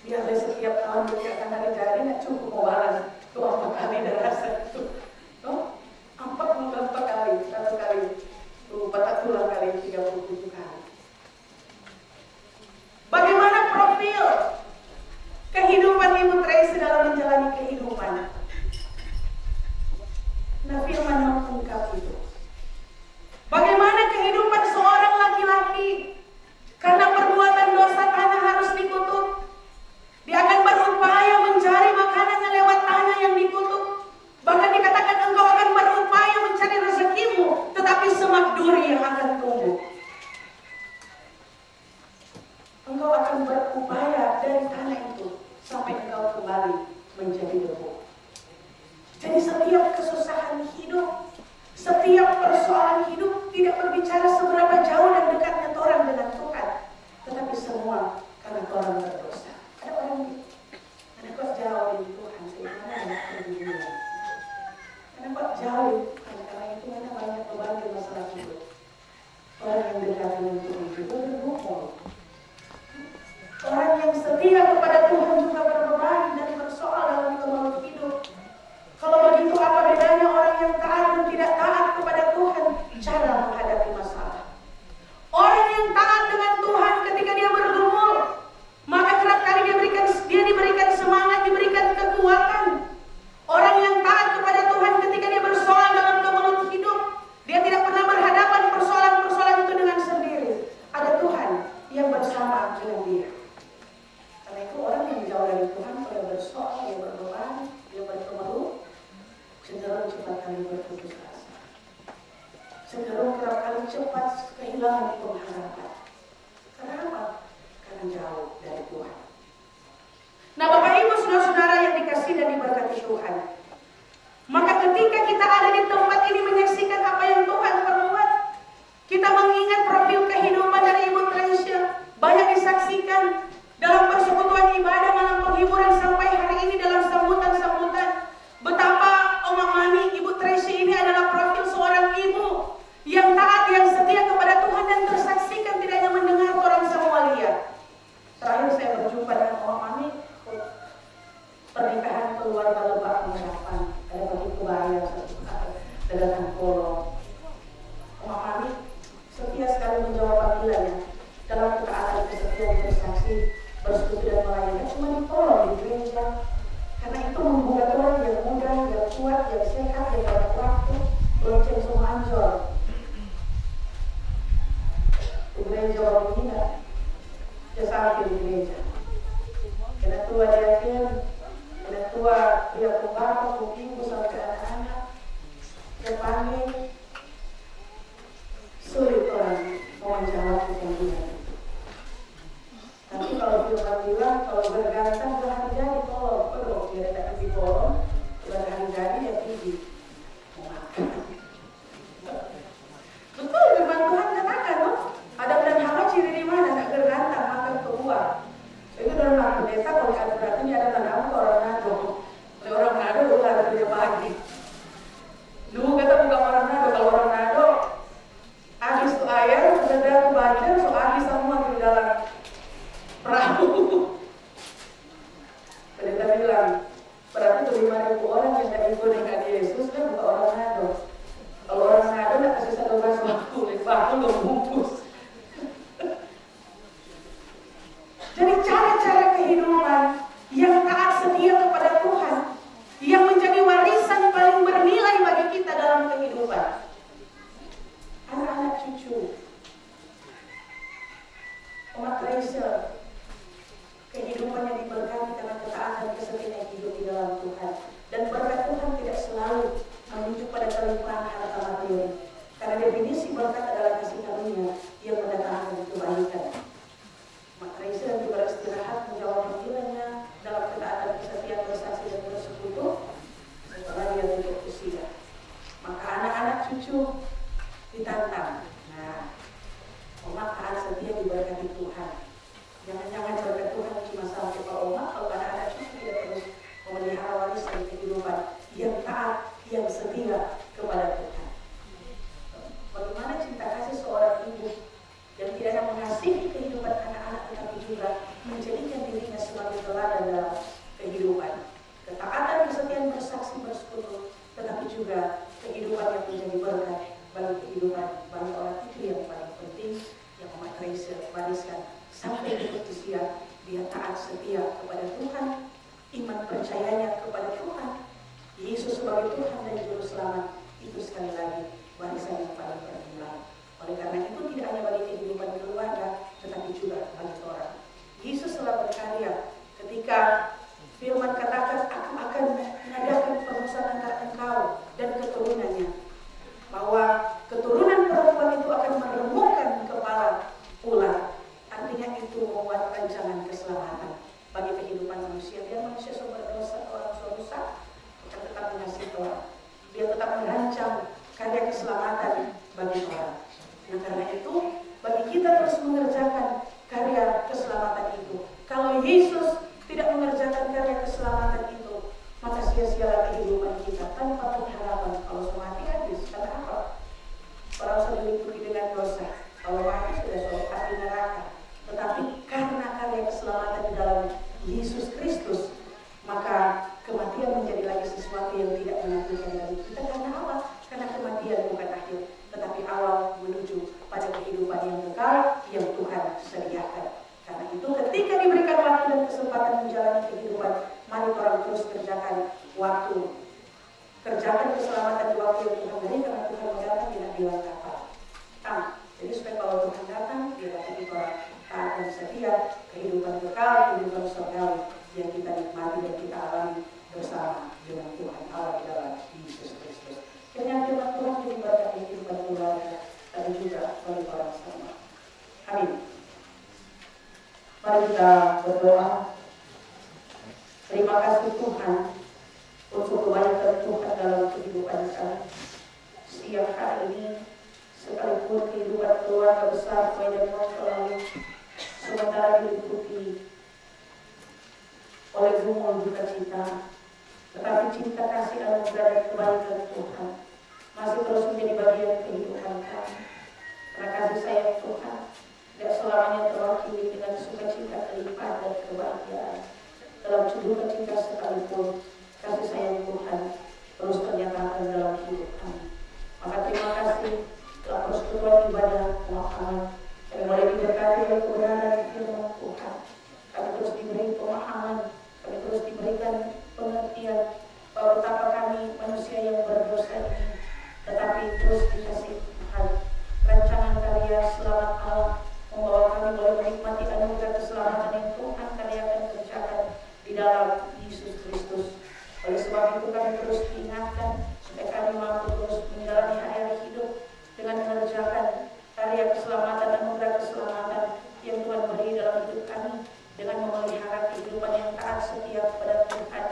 biar dari setiap tahun berkaitan hari jadi tidak cukup mewaras 4 kali dah rasa itu. 4 kali, 1 kali, patah tulang kali 37 kali. Bagaimana profil kehidupan Ibu Tracy dalam menjalani kehidupan? Nah, firman mengungkap itu. Bagaimana kehidupan seorang laki-laki karena perbuatan dosa tanah harus dikutuk. Dia akan berupaya mencari makanannya lewat tanah yang dikutuk. Bahkan dikatakan engkau akan berupaya mencari rezekimu, tetapi semak duri yang akan tumbuh. Engkau akan berupaya dari tanah itu sampai engkau kembali menjadi debu. Jadi setiap kesusahan hidup, setiap persoalan hidup tidak berbicara seberapa jauh dan dekatnya orang dengan Tuhan, tetapi semua karena orang berdosa. Ada orang ada kok jauh dari Tuhan, sehingga banyak keburukan. Ada kok jauh dari Tuhan, karena itu mana banyak beban di masalah hidup. Orang yang dekat dengan Tuhan juga berbohong. Orang yang setia kepada Tuhan juga berbeban. bedanya orang yang taat dan tidak taat kepada Tuhan cara menghadapi masalah. Orang yang taat dengan Tuhan ketika dia bergumul, maka kerap kali dia diberikan semangat, diberikan kekuatan. Orang yang taat kepada Tuhan ketika dia bersoal dalam kemelut hidup, dia tidak pernah berhadapan persoalan-persoalan itu dengan sendiri. Ada Tuhan yang bersama dengan dia. Karena itu orang yang jauh dari Tuhan, dia bersoal, dia berdoa, dia berkemelut, cenderung cepat kali berputus asa. Cenderung kerap kali cepat kehilangan pengharapan. Kenapa? Karena jauh dari Tuhan. Nah, Bapak Ibu, saudara-saudara yang dikasihi dan diberkati Tuhan, maka ketika kita ada di tempat ini menyaksikan apa yang Tuhan perbuat, kita mengingat profil kehidupan dari Ibu Treasure banyak disaksikan dalam persekutuan ibadah malam penghiburan sampai hari ini dalam sambutan-sambutan. Betapa Oma Mani, Ibu Treasure ini adalah profil seorang ibu yang taat, yang setia kepada Tuhan dan tersaksikan tidak hanya mendengar orang semua lihat. Terakhir saya berjumpa dengan Oma Mani pernikahan keluarga Lebak Pengharapan, ada bagi kebaya dagangan polo. Oma Mani setia sekali menjawab panggilannya dalam ketaatan, kesetiaan, bersaksi, bersekutu dan melayani. Cuma di polo di gereja, karena itu membuat orang yang muda, yang kuat, yang sehat, yang banyak waktu, lonceng semua anjol. Di gereja orang ini dia sakit di gereja. Karena tua dia kian, karena tua dia kembang, kukiku sampai anak-anak, dia panggil, sulit orang mau menjawab panggilan. Tapi kalau dia bilang, kalau bergantang berhari jadi tolong, perlu dia tidak di tolong, berhari jadi ya tinggi. Betul, firman Tuhan katakan, loh, Adam dan Hawa ciri di mana? Tak bergantang, makan keluar. Itu dalam hal pendeta, kalau ada berarti ini ada tanda apa orang nado. Oleh orang nado, bukan kerja pagi. Dulu kata bukan orang nado, kalau orang nado, habis itu ayam, sudah ada kebanyakan, so habis semua di dalam perahu. Pendeta bilang, berarti 5.000 orang yang tak ikut dengan Yesus, kan bukan orang nado. Kalau orang nado, tak kasih satu bakul, bakul belum bungkus. Jadi cara-cara kehidupan yang taat setia kepada Tuhan, yang menjadi warisan paling bernilai bagi kita dalam kehidupan. Anak-anak cucu, umat Treasure, kehidupannya diberkati karena ketaatan kesetiaan hidup di dalam Tuhan. Dan berkat Tuhan tidak selalu menunjuk pada kelimpahan harta materi. Karena definisi berkat adalah kasih karunia yang mendatangkan kebaikan. Umat Treasure juga beristirahat menjawab panggilannya dalam ketaatan kesetiaan, bersaksi dan bersekutu setelah dia tutup usia. Maka anak-anak cucu ditantang. Nah, umat taat setia diberkati Tuhan. Jangan-jangan berkat Tuhan cuma sampai ke umat, kalau anak-anak cucu tidak terus memelihara warisan kehidupan yang taat, yang setia kepada Tuhan. Bagaimana cinta kasih seorang ibu yang tidak hanya mengasihi kehidupan anak-anak, tetapi juga menjadikan dirinya sebagai teladan dalam kehidupan. Ketaatan, kesetiaan, bersaksi, bersekutu, tetapi juga kehidupan yang menjadi berkat bagi kehidupan bagi orang itu yang paling penting yang umat Treasure wariskan sampai di usia. Dia taat setia kepada Tuhan, iman percayanya kepada Tuhan, Yesus sebagai Tuhan dan Juru Selamat, itu sekali lagi warisan yang paling bernilai. Oleh karena itu tidak hanya bagi kehidupan keluarga, tetapi juga bagi orang. Yesus telah berkarya ketika firman katakan, aku akan mengadakan perusahaan antara engkau dan keturunannya, bahwa keturunan perempuan itu akan meremukkan kepala ular. Artinya itu membuat rancangan keselamatan bagi kehidupan manusia. Biar manusia sumber dosa, orang rusak, akan tetap mengasihi Tuhan. Dia tetap merancang karya keselamatan bagi orang. Nah, karena itu bagi kita terus mengerjakan karya keselamatan itu. Kalau Yesus tidak mengerjakan karya keselamatan itu, maka sia-sialah kehidupan kita tanpa pengharapan. Kalau mati habis, karena apa? Orang sudah diliputi dengan dosa. Kalau mati sudah suatu api neraka. Tetapi karena karya keselamatan di dalam Yesus Kristus, maka kematian menjadi lagi sesuatu yang tidak menakutkan bagi kita. menjalani kehidupan. Mari orang terus kerjakan waktu. Kerjakan keselamatan di waktu yang Tuhan beri, karena Tuhan datang tidak bilang kapan. Jadi supaya kalau Tuhan datang, dia dapat orang taat dan setia, kehidupan kekal, kehidupan surgawi yang kita nikmati dan kita alami bersama dengan Tuhan Allah di dalam Yesus Kristus. Kiranya firman Tuhan diberkati kehidupan keluarga dan juga bagi orang semua. Amin. Mari kita berdoa. Terima kasih Tuhan untuk kebaikan Tuhan dalam kehidupan kami. Siang hari ini, sekalipun kehidupan keluarga besar dan selalu sementara diliputi oleh gumul duka cita, tetapi cinta kasih anugerah dan kebaikan Tuhan masih terus menjadi bagian kehidupan kami. Karena kasih sayang Tuhan tidak selamanya terwakili dengan sukacita kelimpahan dan kebahagiaan. Dalam duka cita sekalipun, kasih sayang Tuhan terus ternyatakan dalam hidup kami. Maka terima kasih telah persekutuan ibadah pemahaman yang boleh diberkati oleh kebenaran firman Tuhan. Kami terus diberi pemahaman, kami terus diberikan pengertian bahwa betapa kami manusia yang berdosa ini, tetapi terus dikasih Tuhan rancangan karya selamat Allah membawa kami boleh menikmati anugerah keselamatan yang Tuhan karyakan kerjakan di dalam Yesus Kristus. Oleh sebab itu kami terus diingatkan supaya kami mampu terus menjalani hari-hari hidup dengan mengerjakan karya keselamatan dan anugerah keselamatan yang Tuhan beri dalam hidup kami, dengan memelihara kehidupan yang taat setia kepada Tuhan,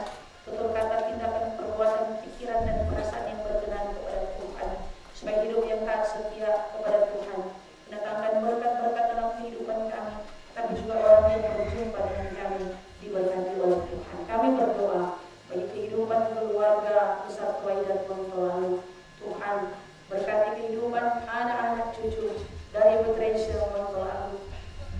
tutur kata, tindakan, perbuatan, pikiran dan perasaan yang berkenan kepada Tuhan, supaya hidup yang taat setia kepada Tuhan mendatangkan berkat-berkat dalam kehidupan kami, tapi juga orang yang berjumpa dengan kami diberkati oleh Tuhan. Kami berdoa bagi kehidupan keluarga besar dan lalu. Tuhan berkati kehidupan anak-anak cucu dari Betrayal lalu.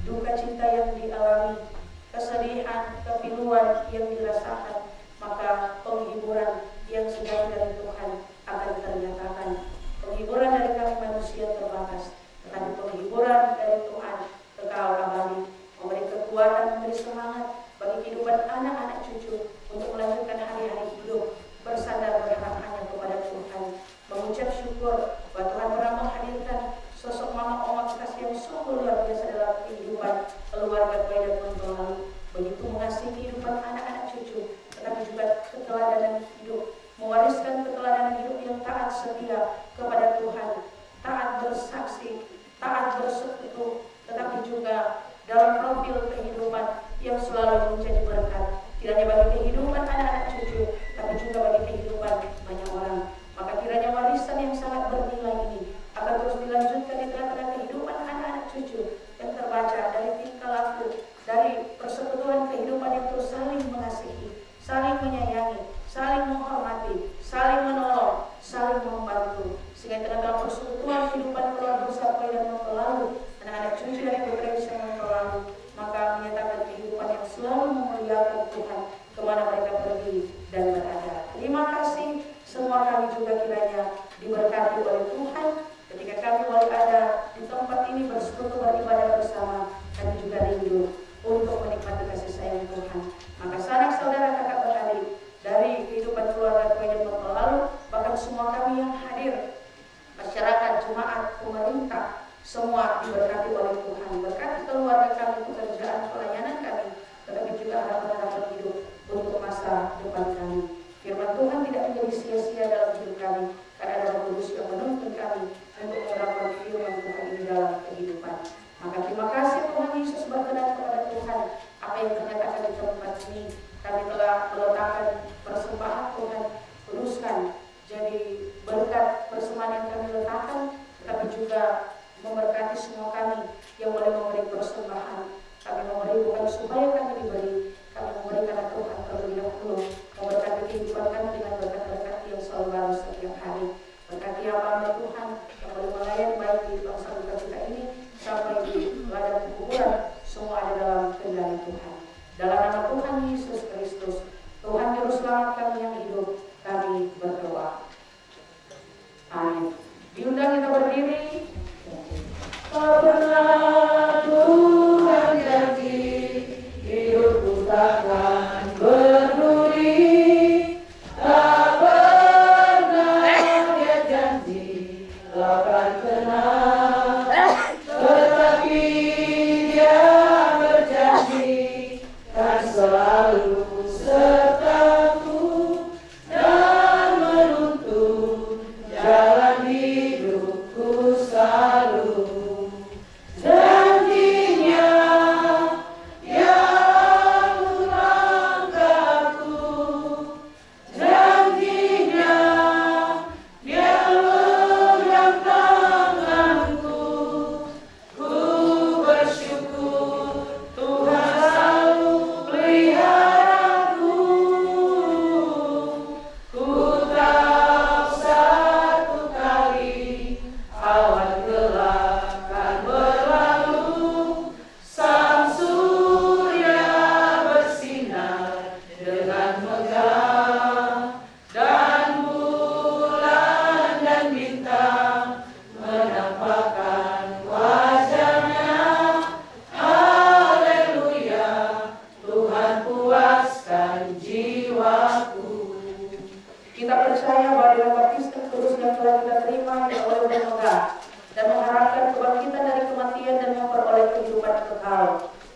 Duka cinta yang dialami, kesedihan, kepiluan yang dirasakan, maka penghiburan yang sejati dari Tuhan akan ternyatakan. Penghiburan dari kami manusia terbatas, tetapi penghiburan dari Tuhan kekal abadi, memberi kekuatan, memberi semangat bagi kehidupan anak-anak cucu untuk melanjutkan hari-hari hidup bersandar berharap hanya kepada Tuhan, mengucap syukur bahwa Tuhan pernah menghadirkan sosok mama oma kasih yang sungguh luar biasa dalam kehidupan keluarga dan lalu, begitu mengasihi kehidupan anak-anak cucu, tetapi juga keteladanan hidup, mewariskan keteladanan hidup yang taat setia kepada Tuhan, taat bersaksi, taat bersekutu, tetapi juga dalam profil kehidupan yang selalu menjadi berkat, tidak hanya bagi kehidupan anak-anak cucu, tapi juga bagi kehidupan banyak orang. Maka kiranya warisan yang sangat bernilai ini akan terus dilanjutkan di tengah-tengah kehidupan anak-anak cucu yang terbaca dari tingkah laku, dari persekutuan kehidupan yang terus saling mengasihi, saling menyayangi, saling menghormati, saling menolong, saling membantu, sehingga dalam persekutuan kehidupan keluarga besar dan lalu anak-anak cucu dari Betrayal lalu, maka menyatakan kehidupan yang selalu memuliakan Tuhan kemana mereka pergi dan berada. Terima kasih. Semua kami juga kiranya diberkati oleh Tuhan ketika kami boleh ada di tempat ini bersekutu beribadah bersama, kami juga rindu untuk menikmati kasih sayang Tuhan. Maka sanak saudara kakak beradik dari kehidupan keluarga dan lalu, bahkan semua kami yang hadir, masyarakat, jemaat, pemerintah, semua diberkati oleh Tuhan. Berkati keluarga kami, pekerjaan, pelayanan kami, tetapi juga harapan-harapan hidup untuk masa depan kami. Firman Tuhan tidak menjadi sia-sia dalam hidup kami, karena ada Roh Kudus yang menuntun kami untuk menerapkan firman Tuhan ini dalam kehidupan. Maka terima kasih Tuhan Yesus, berkenan kepada Tuhan apa yang ternyatakan di tempat ini. Kami telah meletakkan persembahan Tuhan, kuduskan jadi berkat persembahan yang kami letakkan, tetapi juga memberkati semua kami yang boleh memberi persembahan. Kami memberi bukan supaya kami diberi, kami memberi karena Tuhan terlebih dahulu memberkati kehidupan kami dengan berkat-berkat yang selalu baru setiap hari. Berkati hamba Tuhan yang boleh melayani baik di bangsa duka cita ini sampai di ladang kuburan, semua ada dalam kendali Tuhan. Dalam nama Tuhan Yesus Kristus, Tuhan Juru Selamat kami yang hidup, kami berdoa. Amin. Diundang kita berdiri. Pernah Tuhan janji hidupku takkan telah kita terima yang oleh bermoga dan mengharapkan kebangkitan dari kematian dan memperoleh kehidupan kekal.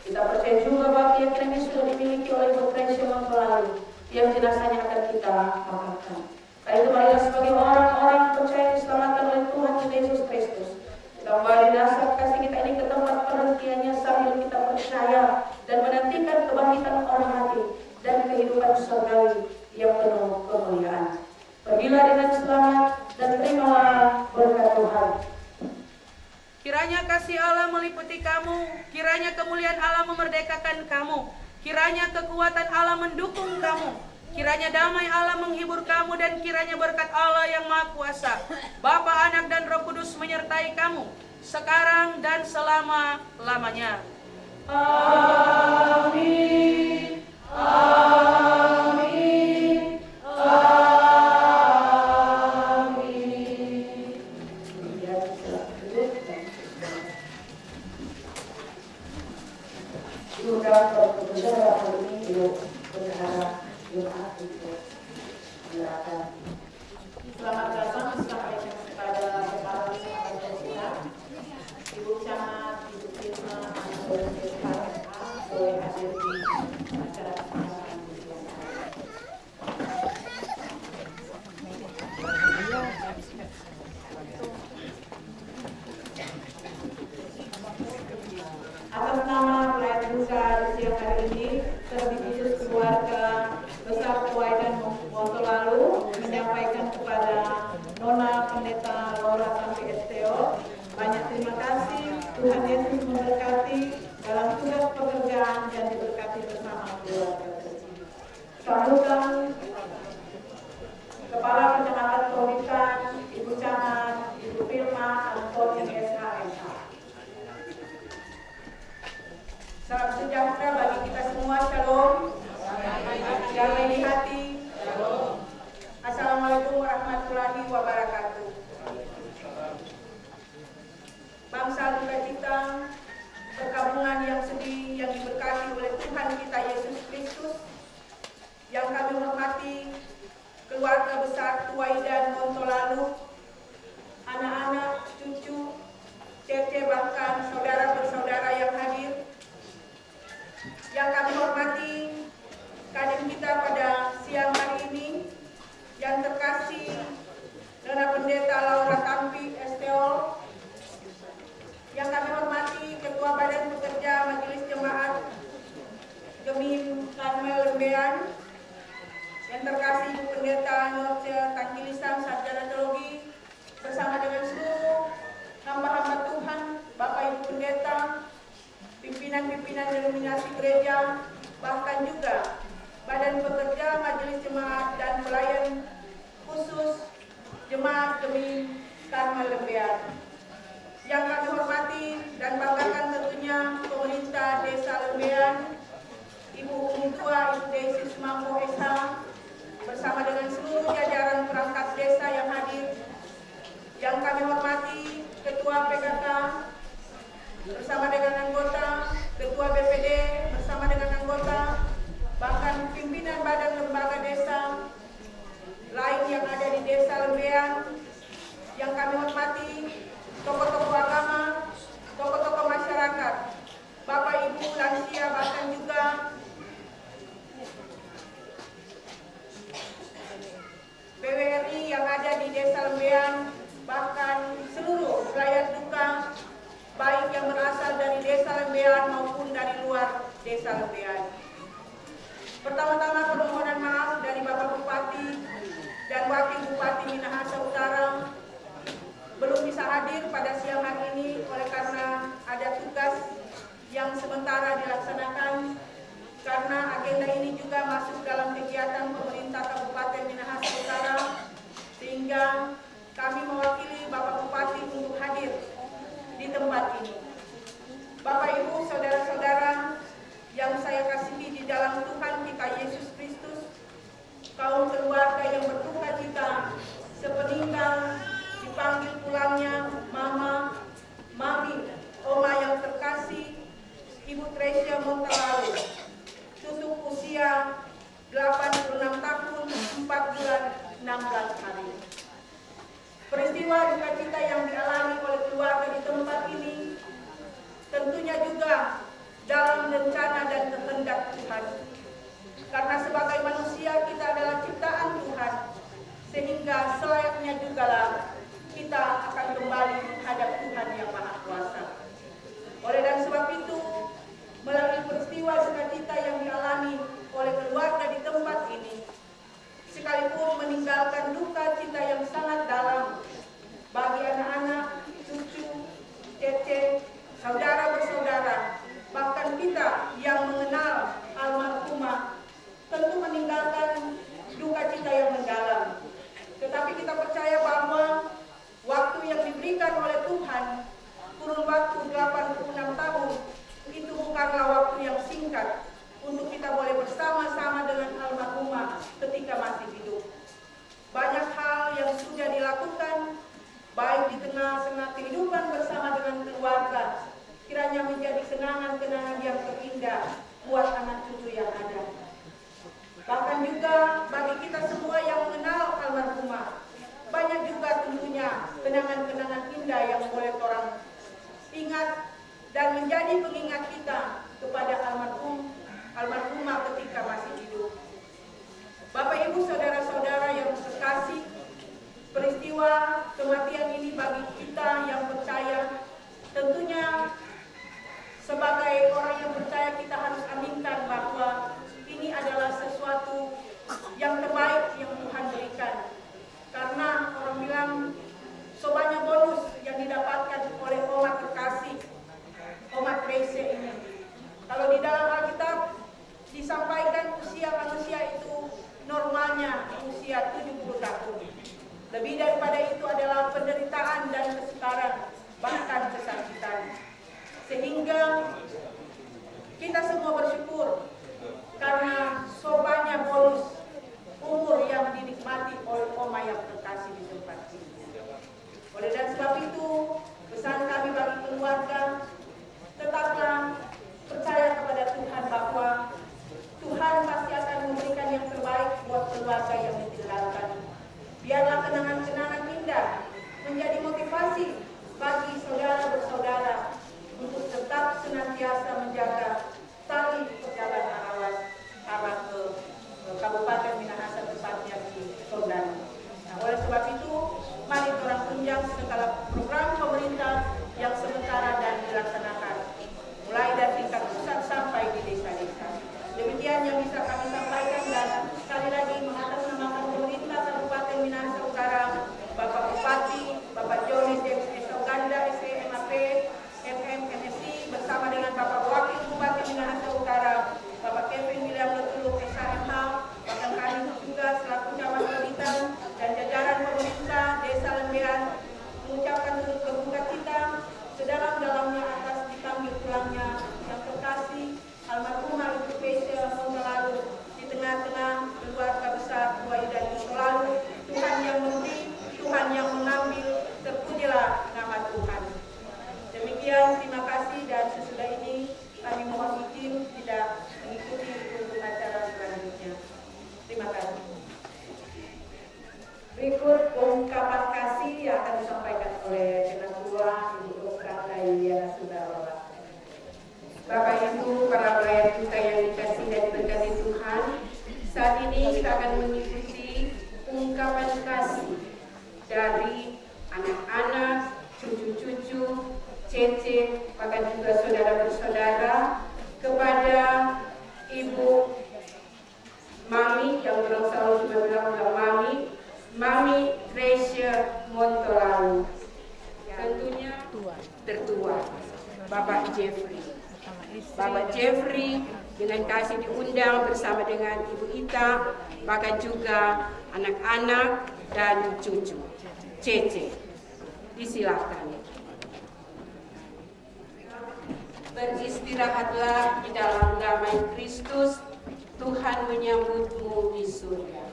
Kita percaya juga bahwa keyakinan ini sudah dimiliki oleh Ibu Tracy lalu yang jenazahnya akan kita makamkan. Karena itu marilah sebagai orang-orang percaya diselamatkan oleh Tuhan Yesus Kristus, kita membawa jenazah kasih kita ini ke tempat perhentiannya sambil kita percaya dan menantikan kebangkitan orang mati dan kehidupan surgawi yang penuh kemuliaan. Pergilah dengan selamat dan terimalah berkat Tuhan. Kiranya kasih Allah meliputi kamu, kiranya kemuliaan Allah memerdekakan kamu, kiranya kekuatan Allah mendukung kamu, kiranya damai Allah menghibur kamu, dan kiranya berkat Allah yang Maha Kuasa, Bapa, Anak, dan Roh Kudus menyertai kamu, sekarang dan selama-lamanya. Amin. Amin. Amin. Sudah berbicara hari ini berharap Jumat itu silakan. Selamat datang disampaikan kepada Kepala Wisata Desa, Ibu Camat, Ibu Firma, Ibu Desa, boleh hadir di acara pembukaan ujian. Atas nama pelayan duka di siang hari ini, terlebih khusus keluarga besar Kuwaidan Montolalu menyampaikan kepada Nona Pendeta Laura Sampai Esteo banyak terima kasih. Tuhan Yesus memberkati dalam tugas pekerjaan dan diberkati bersama keluarga tersebut. Sambutan Kepala Kecamatan Tomikan, Ibu Camat, Ibu Firma, Antoni SHMH. Salam sejahtera bagi kita semua, shalom. Damai di hati. Assalamualaikum warahmatullahi wabarakatuh. Bangsa duka cita, perkabungan yang sedih yang diberkati oleh Tuhan kita Yesus Kristus, yang kami hormati keluarga besar Kuwaidan Montolalu, anak-anak, cucu, cece, bahkan saudara bersaudara yang hadir. Yang kami hormati kadin kita pada siang hari ini, yang terkasih Nona Pendeta Laura Tampi Esteo, yang kami hormati Ketua Badan Pekerja Majelis Jemaat Gemim Karmel Lembean, yang terkasih Ibu Pendeta Norce Tangkilisang Sarjana Teologi, bersama dengan seluruh hamba-hamba Tuhan, Bapak Ibu Pendeta, pimpinan-pimpinan denominasi gereja, bahkan juga Badan Pekerja Majelis Jemaat dan pelayan khusus Jemaat Gemim Karmel Lembean. Yang kami hormati dan banggakan tentunya pemerintah Desa Lembean, Ibu Tua, Ibu Desi Sumampo SH, bersama dengan seluruh jajaran perangkat desa yang hadir. Yang kami hormati Ketua PKK, bersama dengan anggota, Ketua BPD bersama dengan anggota, bahkan pimpinan badan lembaga desa lain yang ada di Desa Lembean. Yang kami hormati tokoh-tokoh agama, tokoh-tokoh masyarakat, Bapak Ibu lansia, bahkan juga BWRI yang ada di Desa Lembean, bahkan seluruh rakyat duka, baik yang berasal dari Desa Lembean maupun dari luar Desa Lembean. Pertama-tama permohonan maaf dari Bapak Bupati dan Wakil Bupati Minahasa Utara belum bisa hadir pada siang hari ini oleh karena ada tugas yang sementara dilaksanakan, karena agenda ini juga masuk dalam kegiatan pemerintah Kabupaten Minahasa Utara, sehingga kami mewakili Bapak Bupati untuk hadir di tempat ini. Bapak Ibu, saudara-saudara yang saya kasihi di dalam Tuhan kita Yesus Kristus, kaum keluarga yang berduka cita sepeninggal dipanggil pulangnya Mama, Mami, Oma yang terkasih, Ibu Tracy Montolalu, tutup usia 86 tahun 4 bulan 16 hari. tengah-tengah kehidupan bersama dengan keluarga, kiranya menjadi kenangan-kenangan yang terindah buat anak cucu yang ada. Bahkan juga bagi kita semua yang mengenal almarhumah, banyak juga tentunya kenangan-kenangan indah yang boleh orang ingat dan menjadi pengingat kita kepada almarhumah ketika masih hidup. Bapak Ibu saudara-saudara yang terkasih, peristiwa kematian ini bagi kita yang percaya, tentunya sebagai orang yang percaya kita harus aminkan bahwa ini adalah sesuatu yang terbaik yang Tuhan berikan. Karena orang bilang so banyak bonus yang didapatkan oleh umat terkasih, umat Tracy ini. Kalau di dalam Alkitab disampaikan usia manusia itu normalnya usia 70 tahun. Lebih daripada itu adalah penderitaan dan kesukaran, bahkan kesakitan. Sehingga kita semua bersyukur karena so banyak bonus umur yang dinikmati oleh Oma yang terkasih di tempat ini. Oleh dan sebab itu, pesan kami bagi keluarga, tetaplah percaya kepada Tuhan bahwa Tuhan pasti akan memberikan yang terbaik buat keluarga yang ditinggalkan. Biarlah kenangan-kenangan indah menjadi motivasi bagi saudara bersaudara untuk tetap senantiasa menjaga tali perjalanan arah ke Kabupaten Minahasa, tepatnya di Tondano. Nah, oleh sebab itu, mari orang tunjang segala program pemerintah yang sementara dan dilaksanakan, mulai dari tingkat pusat sampai di desa-desa. Demikian yang bisa kami sampaikan, dan sekali lagi mengatasnamakan pemerintah Kabupaten Minahasa Utara, Bapak Bupati, Bapak Jones Esoganda, SMAP, MMNSI, bersama dengan Bapak Wakil Bupati Minahasa Utara, Bapak Kevin William Letuluk SHMH, bahkan kami juga selaku Camat Bintang dan jajaran pemerintah Desa Lembean mengucapkan turut berduka cita sedalam-dalamnya atas dipanggil pulangnya yang terkasih almarhumah Ibu Faisal Montolalu di tengah-tengah keluarga besar Buayu dan Montolalu. Tuhan yang memberi, Tuhan yang mengambil, terpujilah nama Tuhan. Demikian, terima kasih, dan sesudah ini kami mohon izin tidak mengikuti untuk acara selanjutnya. Terima kasih. Berikut ungkapan kasih yang akan disampaikan oleh Ketua Ibu Okta Yuliana Sudahwala. Bapak Ibu, para pelayan kita yang dikasih dan diberkati Tuhan, saat ini kita akan mengikuti ungkapan kasih dari anak-anak, cucu-cucu, cece, bahkan juga saudara-saudara kepada Ibu Mami yang orang selalu juga bilang Mami Treasure Montolalu. Tentunya tertua Bapak Jeffrey. Bapak Jeffrey dengan kasih diundang bersama dengan Ibu Ita, bahkan juga anak-anak dan cucu. Cece, disilakan. Beristirahatlah di dalam damai Kristus, Tuhan menyambutmu di surga.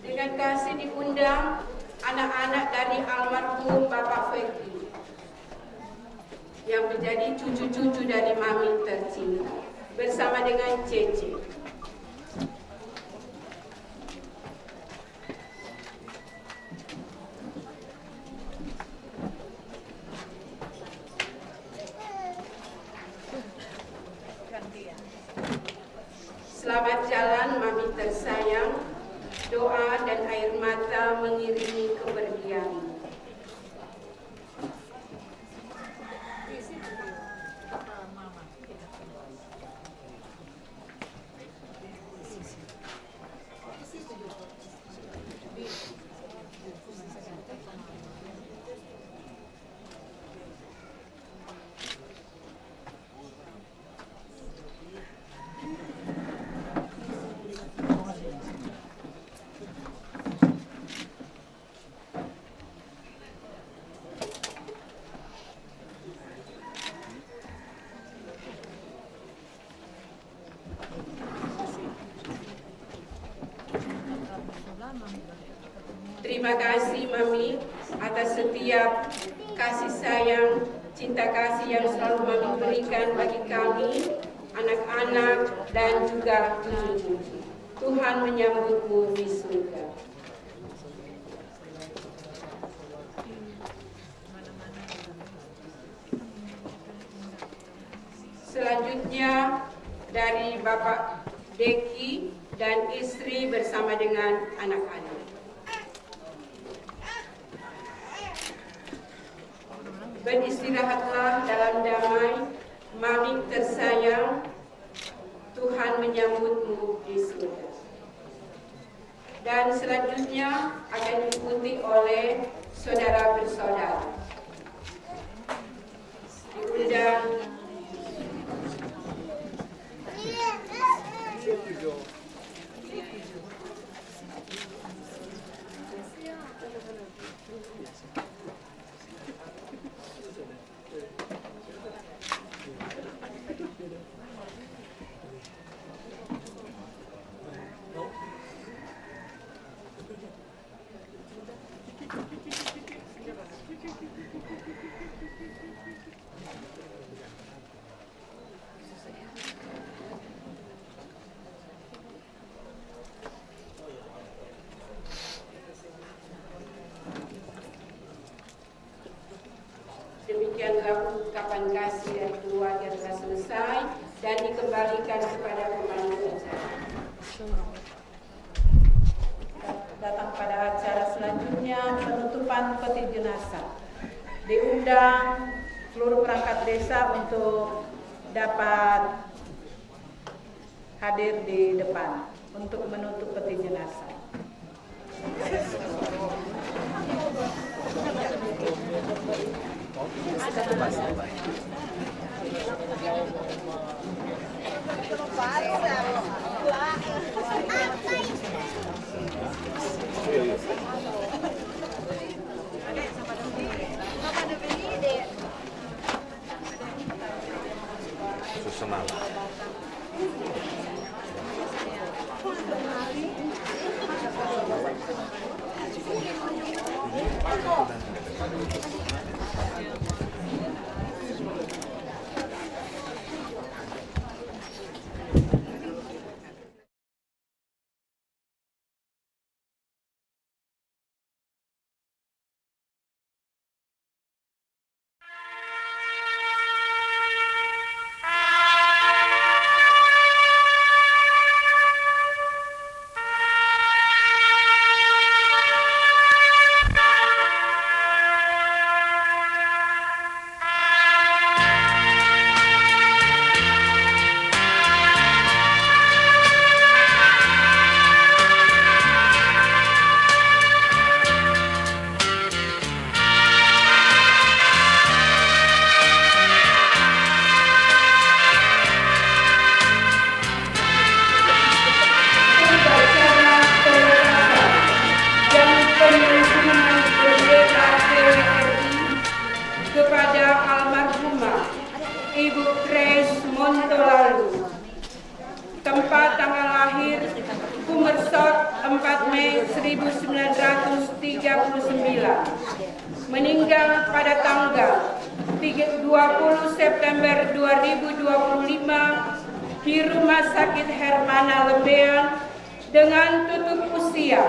Dengan kasih diundang anak-anak dari almarhum Bapak Fekri yang menjadi cucu-cucu dari Mami tercinta bersama dengan Cece. Selamat jalan Mami tersayang. Doa dan air mata mengiringi kepergianmu. Terima kasih Mami atas setiap kasih sayang, cinta kasih yang selalu Mami berikan bagi kami, anak-anak dan juga cucu-cucu. Tuhan menyambutmu di surga. Selanjutnya dari Bapak Deki dan istri bersama dengan anak-anak. Beristirahatlah dalam damai, Mami tersayang, Tuhan menyambutmu di surga. Dan selanjutnya akan diikuti oleh saudara bersaudara. Diundang demikianlah ungkapan kasih dari keluarga telah selesai dan dikembalikan kepada pemandu acara. Datang pada acara selanjutnya, penutupan peti jenazah. Diundang seluruh perangkat desa untuk dapat hadir di depan untuk menutup peti jenazah. Senang. Tempat tanggal lahir Kumersot 4 Mei 1939. Meninggal pada tanggal 20 September 2025 di Rumah Sakit Hermana Lembean dengan tutup usia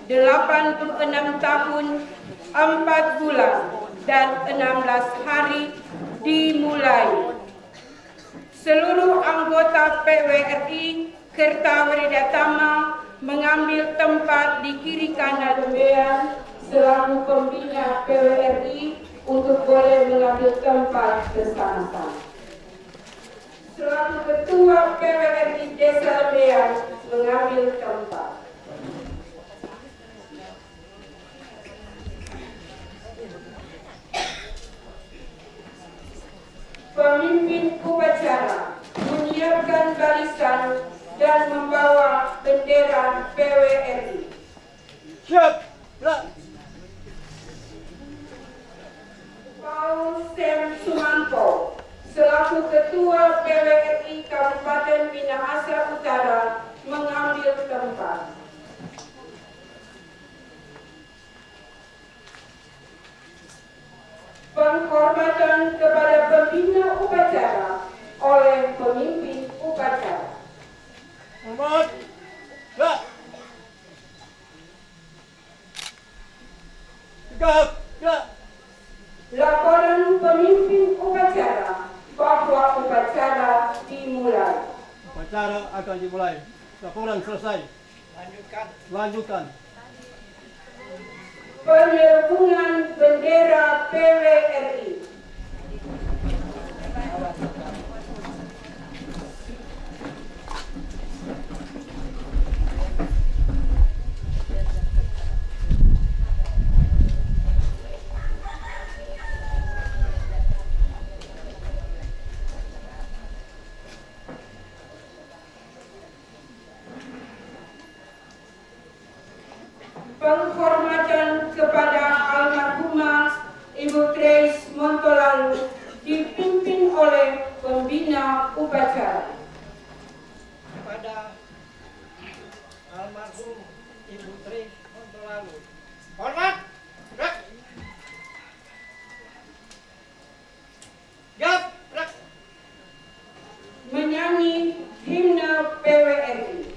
86 tahun 4 bulan dan 16 hari dimulai. Seluruh anggota PWRI Kertawedaratama mengambil tempat di kiri kanan Lembean selaku pembina PWRI untuk boleh mengambil tempat bersama-sama. Selaku Ketua PWRI Desa Lembean mengambil tempat. Pemimpin upacara menyiapkan barisan dan membawa bendera PWRI. Siap. Paul Sem Sumangko selaku Ketua PWRI Kabupaten Minahasa Utara mengambil tempat. Laporan pemimpin upacara bahwa upacara dimulai. Upacara akan dimulai. Laporan selesai. Lanjutkan. Penerbangan bendera PWRI. Penghormatan kepada almarhumah Ibu Grace Montolalu dipimpin oleh pembina upacara. Kepada almarhum Ibu Grace Montolalu. Hormat. Menyanyi himne PWRI.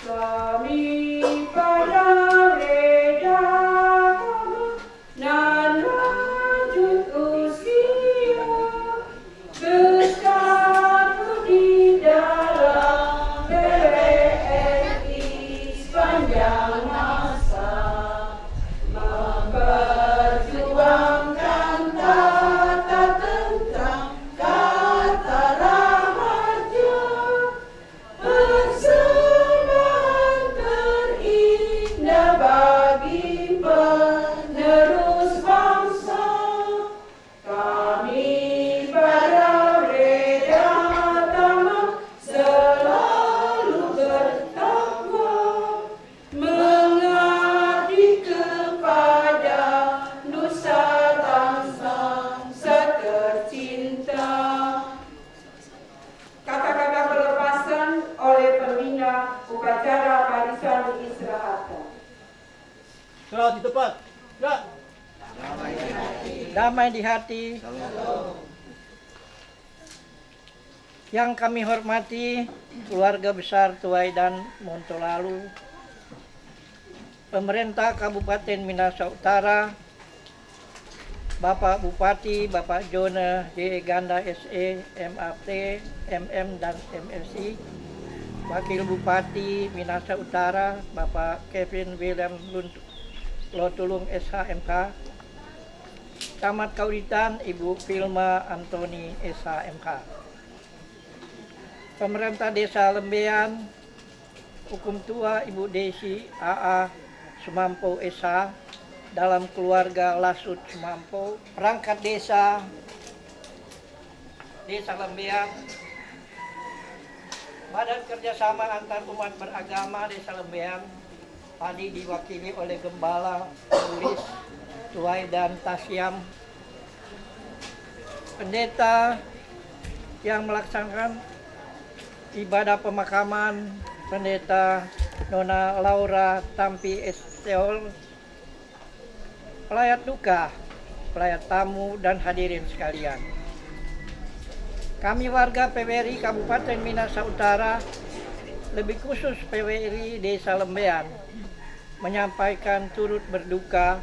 Kami pada reda dan lanjut usia bersatu di dalam PWRI sepanjang masa, memperjuangkan tata tentang kata rahasia, persembahan terindah bagi penerus bangsa. Kami pada reda tamak selalu bertakwa, mengabdi kepada nusa bangsa tercinta. Kata-kata pelepasan oleh pembina upacara barisan diistirahatkan. Serah di tempat. Gerak. Damai di hati. Yang kami hormati keluarga besar Tuwaidan Montolalu, pemerintah Kabupaten Minahasa Utara, Bapak Bupati, Bapak Jona J. Ganda SE, MAT, MM dan MSI, Wakil Bupati Minahasa Utara, Bapak Kevin William Lotulung SHMK, Camat Kauritan Ibu Filma Antoni SHMK, Pemerintah Desa Lembean, Hukum Tua Ibu Desi AA Sumampo SH, dalam keluarga Lasut Sumampo, perangkat desa Lembean, Badan Kerjasama Antar Umat Beragama Desa Lembean, tadi diwakili oleh Gembala Tulis Tuwaidan Tasyam, pendeta yang melaksanakan ibadah pemakaman Pendeta Nona Laura Tampi Esteol, pelayat duka, pelayat tamu dan hadirin sekalian. Kami warga PWRI Kabupaten Minahasa Utara, lebih khusus PWRI Desa Lembean, menyampaikan turut berduka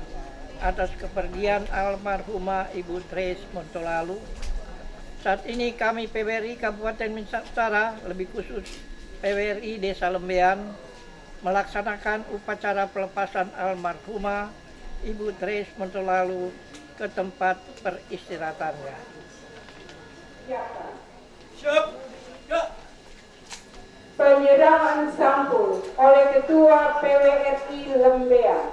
atas kepergian almarhumah Ibu Grace Montolalu. Saat ini kami PWRI Kabupaten Minahasa Utara, lebih khusus PWRI Desa Lembean, melaksanakan upacara pelepasan almarhumah Ibu Grace Montolalu ke tempat peristirahatannya. Siap. Ya. Penyerahan sampul oleh Ketua PWRI Lembean.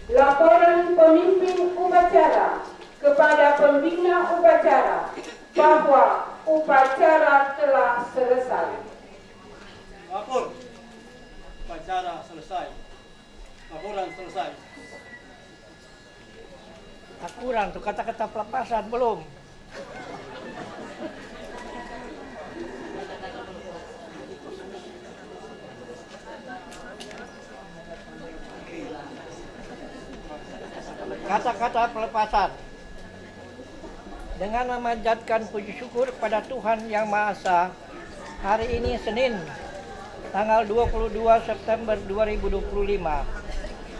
Laporan pemimpin upacara kepada pembina upacara bahwa upacara telah selesai. Lapor. Upacara selesai. Laporan selesai. Kurang tuh kata-kata pelepasan belum. Kata-kata pelepasan. Dengan memanjatkan puji syukur pada Tuhan Yang Maha Esa, hari ini Senin tanggal 22 September 2025,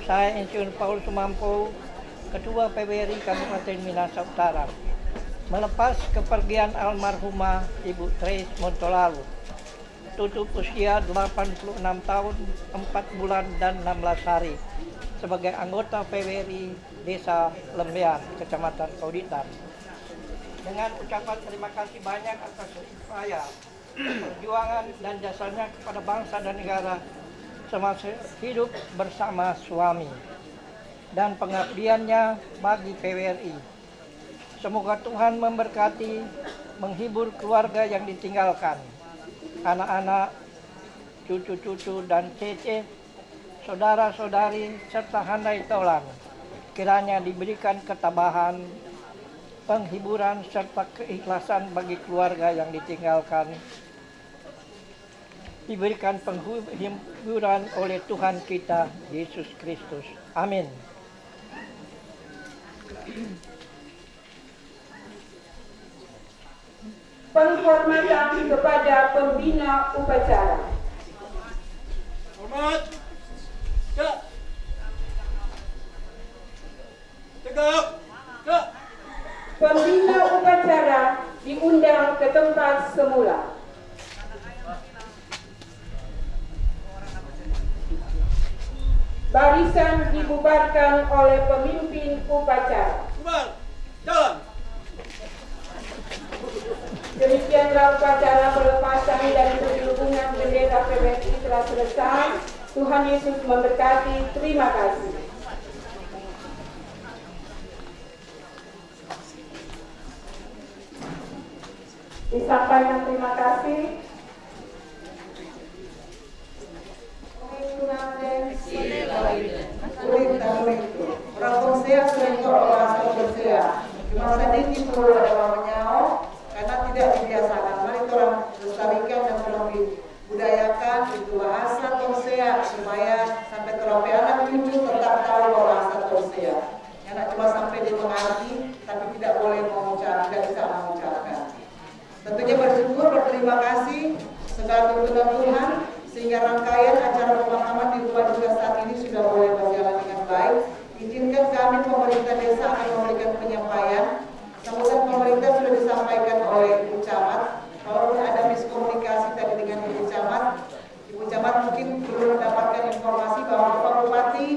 saya Insinyur Paul Sumampo, Ketua PBRI Kabupaten Minahasa Utara, melepas kepergian almarhumah Ibu Trace Montolalu, tutup usia 86 tahun, 4 bulan dan 16 hari sebagai anggota PBRI Desa Lembean, Kecamatan Kauditan. Dengan ucapan terima kasih banyak atas upaya, perjuangan dan jasanya kepada bangsa dan negara semasa hidup bersama suami dan pengabdiannya bagi PBRI. Semoga Tuhan memberkati, menghibur keluarga yang ditinggalkan, anak-anak, cucu-cucu dan cece, saudara-saudari serta handai tolan. Kiranya diberikan ketabahan, penghiburan serta keikhlasan bagi keluarga yang ditinggalkan, diberikan penghiburan oleh Tuhan kita Yesus Kristus. Amin. Penghormatan kepada pembina upacara. Hormat. Ya. Tegak. Ya. Pembina upacara diundang ke tempat semula. Barisan dibubarkan oleh pemimpin upacara. Bubar. Jalan. Demikianlah upacara pelepasan dan penghubungan bendera PBRI telah selesai. Tuhan Yesus memberkati. Terima kasih. Disampaikan terima kasih. Masa dini perlu ada menyau karena tidak dibiasakan. Mari tolong lestarikan dan tolong dibudayakan itu bahasa Tosea supaya sampai terope anak cucu tetap tahu bahasa Tosea. Anak cuma sampai dia mengerti tapi tidak boleh mengucap, tidak bisa mengucapkan. Tentunya bersyukur, berterima kasih segala tuntunan Tuhan sehingga rangkaian acara pemakaman di rumah duka saat ini sudah boleh berjalan dengan baik. Izinkan kami pemerintah desa akan memberikan penyampaian. Sambutan pemerintah sudah disampaikan oleh Ibu Camat. Kalau ada miskomunikasi tadi dengan Ibu Camat, Ibu Camat mungkin perlu mendapatkan informasi bahwa Bapak Bupati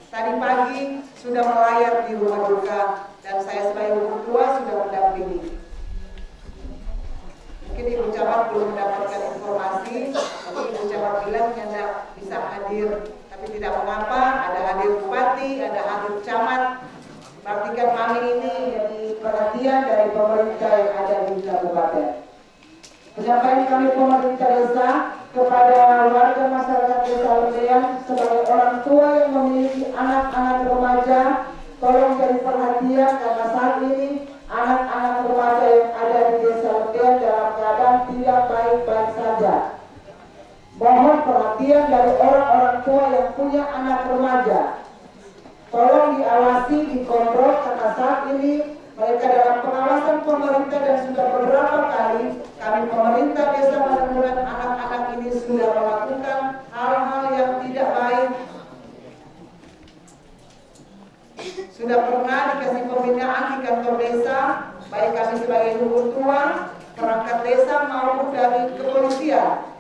tadi pagi sudah melayar di rumah duka dan saya sebagai Ibu Ketua sudah mendampingi. Mungkin Ibu Camat belum mendapatkan informasi, tapi Ibu Camat bilang tidak bisa hadir. Tapi tidak mengapa, ada hadir bupati, ada hadir camat. Praktikan kami ini jadi perhatian dari pemerintah yang ada di kabupaten. Penyampaian kami pemerintah desa kepada warga masyarakat desa Lembean sebagai orang tua yang memiliki anak-anak remaja, tolong jadi perhatian karena saat ini anak-anak remaja yang ada di desa Lembean dalam keadaan tidak baik-baik saja. Mohon perhatian dari orang-orang tua yang punya anak remaja. Tolong diawasi, dikontrol karena saat ini mereka dalam pengawasan pemerintah dan sudah beberapa kali kami pemerintah desa menemukan anak-anak ini sudah melakukan hal-hal yang tidak baik. Sudah pernah dikasih pembinaan di kantor desa, baik kami sebagai ibu tua, perangkat desa maupun dari kepolisian.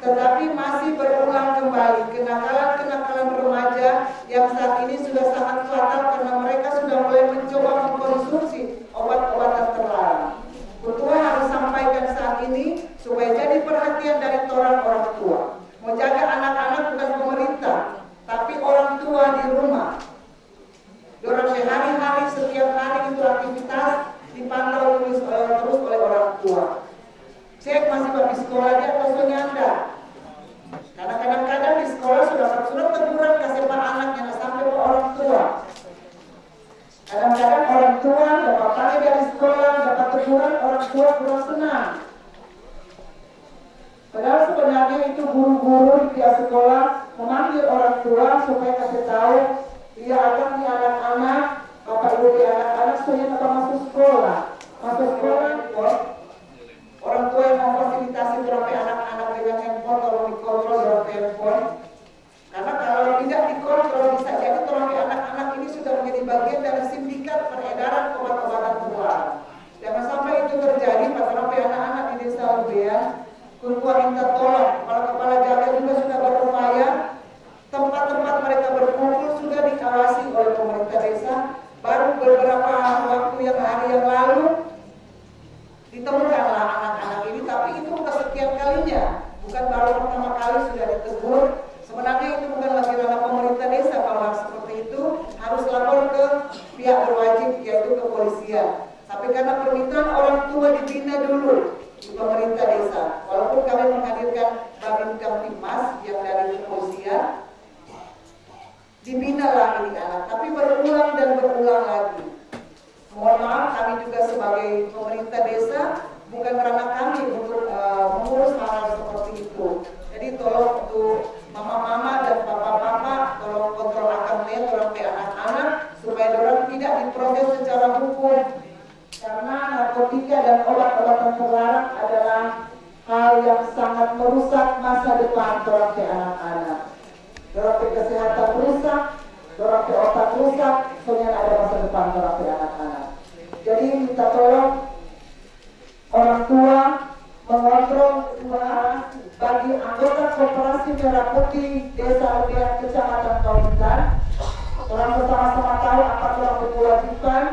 Tetapi masih berulang kembali kenakalan-kenakalan remaja yang saat ini sudah sangat fatal karena mereka sudah mulai mencoba mengkonsumsi obat-obatan terlarang. Ketua harus sampaikan saat ini supaya jadi perhatian dari orang tua. Menjaga anak-anak bukan pemerintah, tapi orang tua di rumah. Dorang sehari-hari, setiap hari itu aktivitas dipantau terus oleh orang tua. Cek masih bagi sekolah dia atau nyanda. Karena kadang-kadang di sekolah sudah surat teguran kasih pak anaknya sampai ke orang tua. Kadang-kadang orang tua bapaknya dari sekolah dapat teguran, orang tua kurang senang. Padahal sebenarnya itu guru-guru di sekolah memanggil orang tua supaya kasih tahu dia akan di anak-anak, bapak ibu di anak-anak supaya tetap masuk sekolah. Masuk sekolah, orang tua yang memfasilitasi berapa anak-anak dengan handphone kalau ditemukanlah anak-anak ini, tapi itu bukan sekian kalinya, bukan baru pertama kali sudah ditegur. Sebenarnya itu bukan lagi ranah pemerintah desa. Kalau harus seperti itu harus lapor ke pihak berwajib, yaitu kepolisian. Tapi karena permintaan orang tua dibina dulu di pemerintah desa, walaupun kami menghadirkan Babin Kamtibmas yang dari kepolisian, dibinalah ini anak, tapi berulang dan berulang lagi. Mohon maaf, kami juga sebagai pemerintah desa bukan ranah kami untuk mengurus hal seperti itu. Jadi tolong untuk mama-mama dan papa-papa, tolong kontrol akan orang anak-anak supaya orang tidak diproses secara hukum. Karena narkotika dan obat-obatan terlarang adalah hal yang sangat merusak masa depan orang anak-anak. Orang kesehatan rusak, orang otak rusak, soalnya ada masa depan orang anak-anak. Jadi minta tolong orang tua mengontrol bagi anggota Koperasi Merah Putih Desa Lebihan Kecamatan Kawitan. Orang bersama-sama tahu apa yang berkewajiban,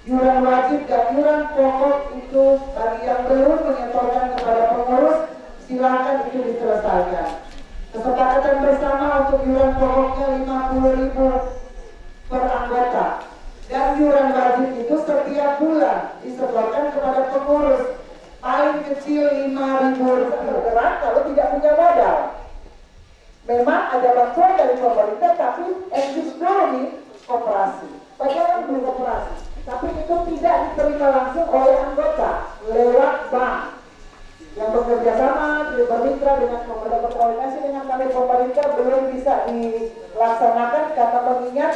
iuran wajib dan iuran pokok itu bagi yang belum menyetorkan kepada pengurus, silakan itu diselesaikan. Kesepakatan bersama untuk iuran pokoknya 50.000 per anggota dan iuran wajib itu setiap bulan disetorkan kepada pengurus. Paling kecil 5.000 bergerak kalau tidak punya modal. Memang ada bantuan dari pemerintah, tapi eksis dulu nih koperasi. Bagaimana dulu koperasi? Tapi itu tidak diterima langsung oleh anggota lewat bank yang bekerja sama, bermitra dengan pemerintah, berkoordinasi dengan kami pemerintah belum bisa dilaksanakan karena mengingat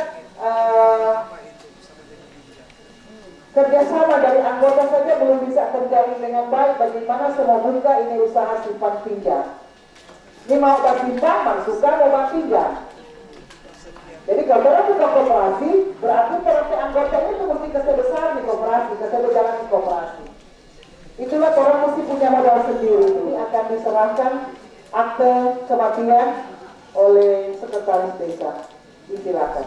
kerjasama dari anggota saja belum bisa terjalin dengan baik. Bagaimana semua buka ini usaha simpan pinjam. Ini mau bank pinjam, masukkan mau bank pinjam. Jadi kalau orang buka koperasi, berarti berarti anggotanya itu mesti kesebesar di koperasi, kesebesaran di koperasi. Itulah orang mesti punya modal sendiri. Ini akan diserahkan akte kematian oleh sekretaris desa. Disilakan.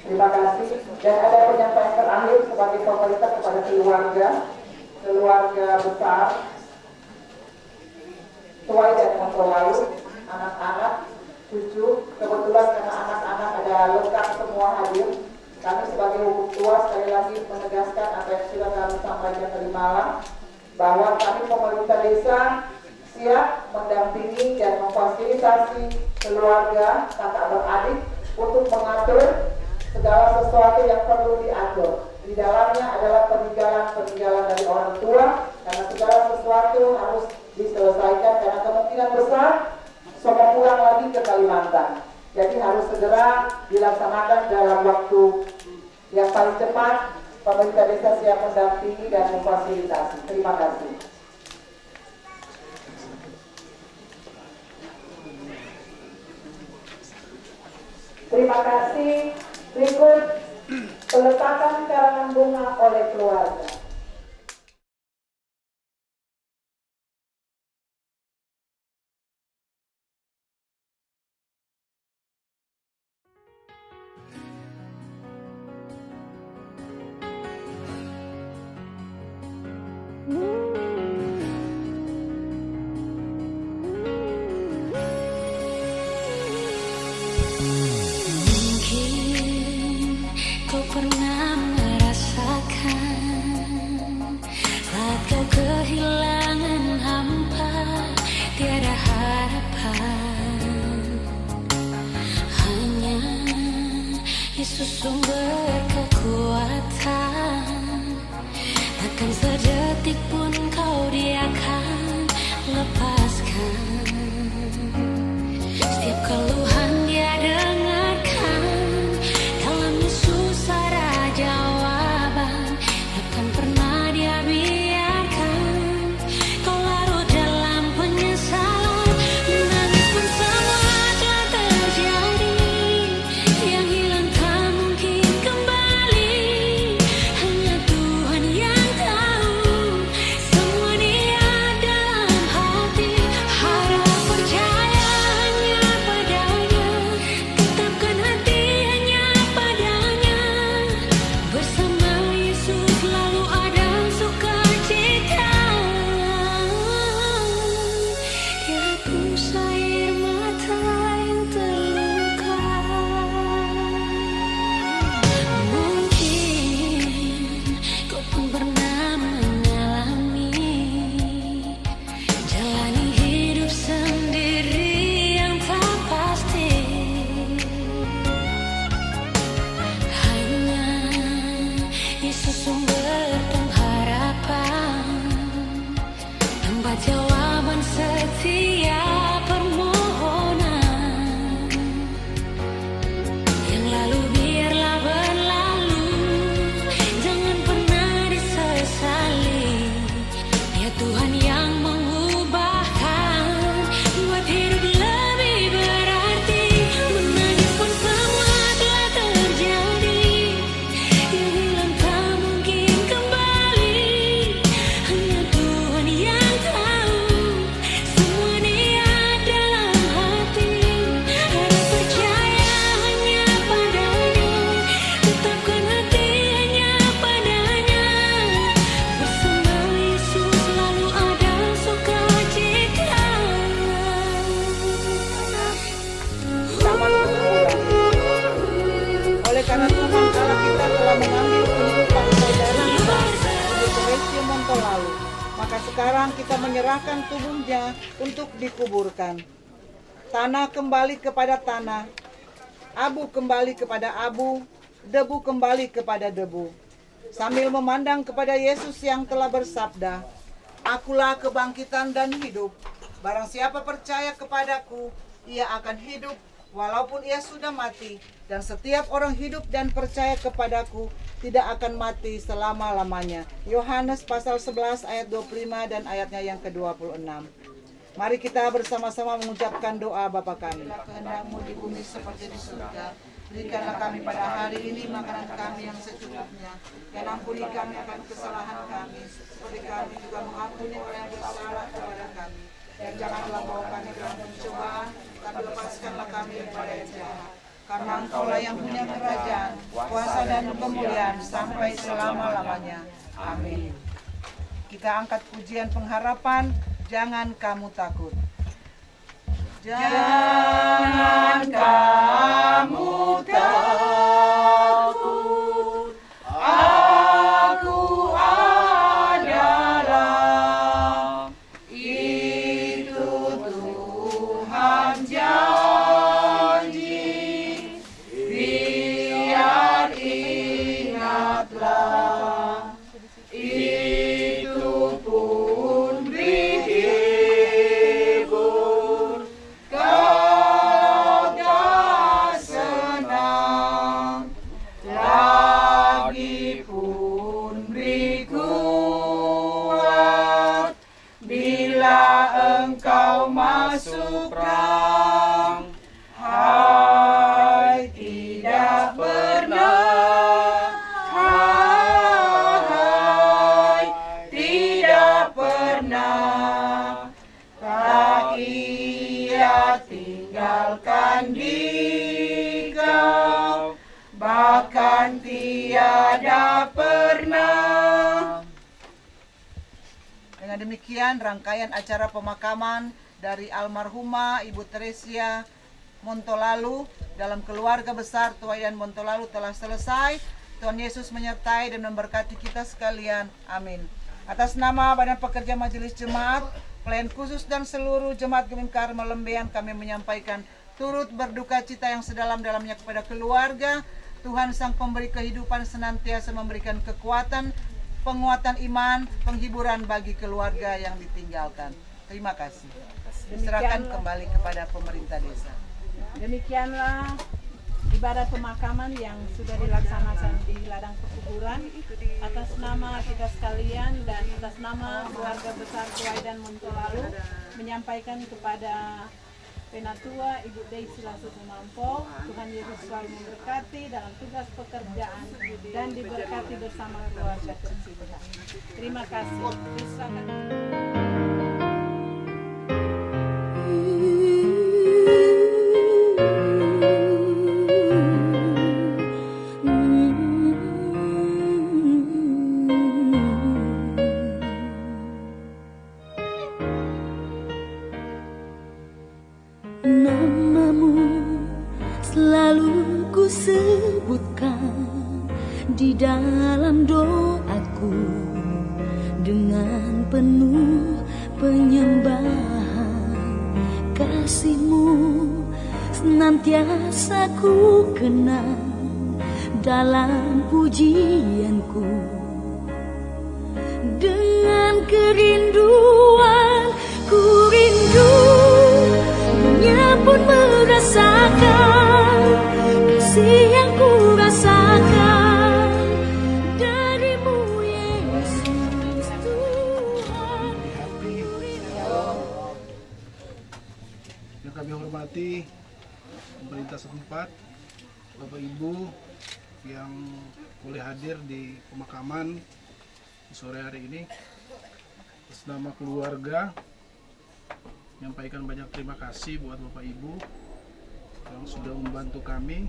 Terima kasih. Dan ada penyampaian terakhir sebagai pemerintah kepada keluarga besar, tuai dan lalu, anak-anak, cucu. Kebetulan karena anak-anak ada lengkap semua hadir, kami sebagai hukum tua sekali lagi menegaskan apa yang sudah kami sampaikan tadi malam, bahwa kami pemerintah desa siap mendampingi dan memfasilitasi keluarga kakak beradik untuk mengatur segala sesuatu yang perlu diatur. Di dalamnya adalah peninggalan dari orang tua, karena segala sesuatu harus diselesaikan karena kemungkinan besar semua pulang lagi ke Kalimantan. Jadi harus segera dilaksanakan dalam waktu yang paling cepat. Pemerintah desa siap mendampingi dan memfasilitasi. Terima kasih. Terima kasih. Berikut peletakan karangan bunga oleh keluarga. Yesus sumber kekuatan, takkan sedetik pun kau dia akan lepaskan. Setiap keluhan dia dengarkan, dalam Yesus ada jawaban. Takkan pernah dia biarkan kau larut dalam penyesalan. Menangis pun semua telah terjadi, yang hilang tak mungkin kembali. jawaban setiap permohonan. Yang lalu biarlah berlalu, jangan pernah disesali. Ya Tuhan yang mengubahkan, buat hidup lebih berarti. Menangis pun semua telah terjadi, yang hilang tak mungkin kembali. Hanya Tuhan yang tahu semua niat dalam hati. Harap percaya hanya padanya, tetapkan hati hanya padanya. Bersama Yesus selalu ada sukacita. Selamat berbulan. Oleh karena Tuhan Allah kita telah mengambil kehidupan saudara kita, Ibu Teresia Montolalu, maka sekarang kita menyerahkan tubuhnya untuk dikuburkan. Tanah kembali kepada tanah, abu kembali kepada abu, debu kembali kepada debu. Sambil memandang kepada Yesus yang telah bersabda, "Akulah kebangkitan dan hidup. Barang siapa percaya kepadaku, ia akan hidup walaupun ia sudah mati. Dan setiap orang hidup dan percaya kepadaku tidak akan mati selama-lamanya." Yohanes pasal 11 ayat 25 dan ayatnya yang ke-26. Mari kita bersama-sama mengucapkan doa Bapa kami. Kehendak-Mu di bumi seperti di surga. Berikanlah kami pada hari ini makanan kami yang secukupnya. Dan ampuni kami akan kesalahan kami, seperti kami juga mengampuni orang yang bersalah kepada kami. Dan janganlah bawa kami ke dalam pencobaan, tapi lepaskanlah kami daripada yang jahat. Karena Engkaulah yang punya kerajaan, kuasa dan kemuliaan sampai selama-lamanya. Amin. Kita angkat pujian pengharapan, jangan kamu takut. Jangan kamu takut, aku adalah, itu Tuhan janji, biar ingatlah, itu pun berhibur, kalau tak senang, lagi pun beri kuat, bila engkau masuk perang, hai tidak pernah, hai tidak pernah, tak ia tinggalkan dikau, bahkan tiada pernah. Dengan demikian rangkaian acara pemakaman dari almarhumah Ibu Teresia Montolalu dalam keluarga besar Tuaidan Montolalu telah selesai. Tuhan Yesus menyertai dan memberkati kita sekalian. Amin. Atas nama Badan Pekerja Majelis Jemaat, pelayan khusus dan seluruh Jemaat Gemim Karmel Lembean, kami menyampaikan turut berduka cita yang sedalam-dalamnya kepada keluarga. Tuhan Sang Pemberi kehidupan senantiasa memberikan kekuatan, penguatan iman, penghiburan bagi keluarga yang ditinggalkan. Terima kasih. Diserahkan kembali kepada pemerintah desa. Demikianlah ibadat pemakaman yang sudah dilaksanakan di ladang pekuburan. Atas nama kita sekalian dan atas nama keluarga besar Tuaidan Montolalu, menyampaikan kepada Penatua Ibu Deisi Lasut Sumampo, Tuhan Yesus selalu memberkati dalam tugas pekerjaan dan diberkati bersama keluarga tercinta. Terima kasih. Silakan. Namamu selalu ku sebutkan di dalam doaku, dengan penuh penyembahan. Kasih-Mu senantiasa ku kenang dalam pujianku. Dengan kerinduan kami hormati pemerintah setempat, Bapak Ibu yang boleh hadir di pemakaman di sore hari ini. Atas nama keluarga, menyampaikan banyak terima kasih buat Bapak Ibu yang sudah membantu kami,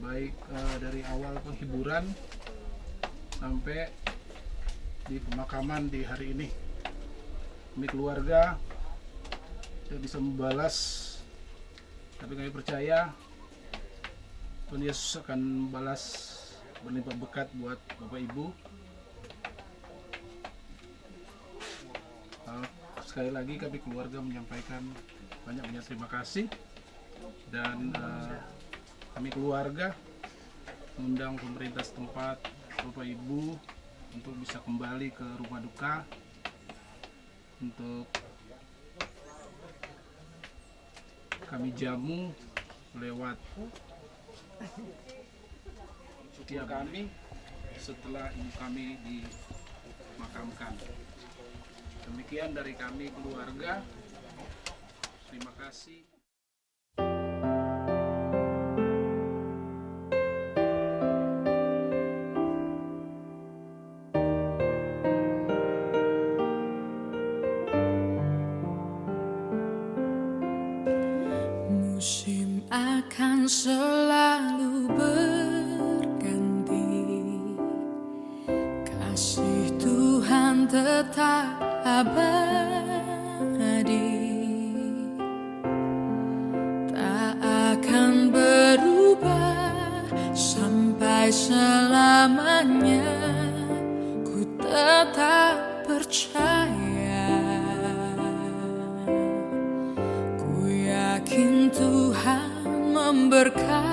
baik dari awal penghiburan sampai di pemakaman di hari ini. Kami keluarga tidak bisa membalas, tapi kami percaya Tuhan Yesus akan membalas berlimpah berkat buat Bapak Ibu. Sekali lagi kami keluarga menyampaikan banyak-banyak terima kasih, dan kami keluarga mengundang pemerintah setempat, Bapak Ibu, untuk bisa kembali ke rumah duka untuk kami jamu lewat setiap kami setelah ibu kami dimakamkan. Demikian dari kami keluarga. Terima kasih. Musim akan selalu berganti, kasih Tuhan tetap abadi, tak akan berubah sampai selamanya. Ku tetap percaya, ku yakin Tuhan memberkati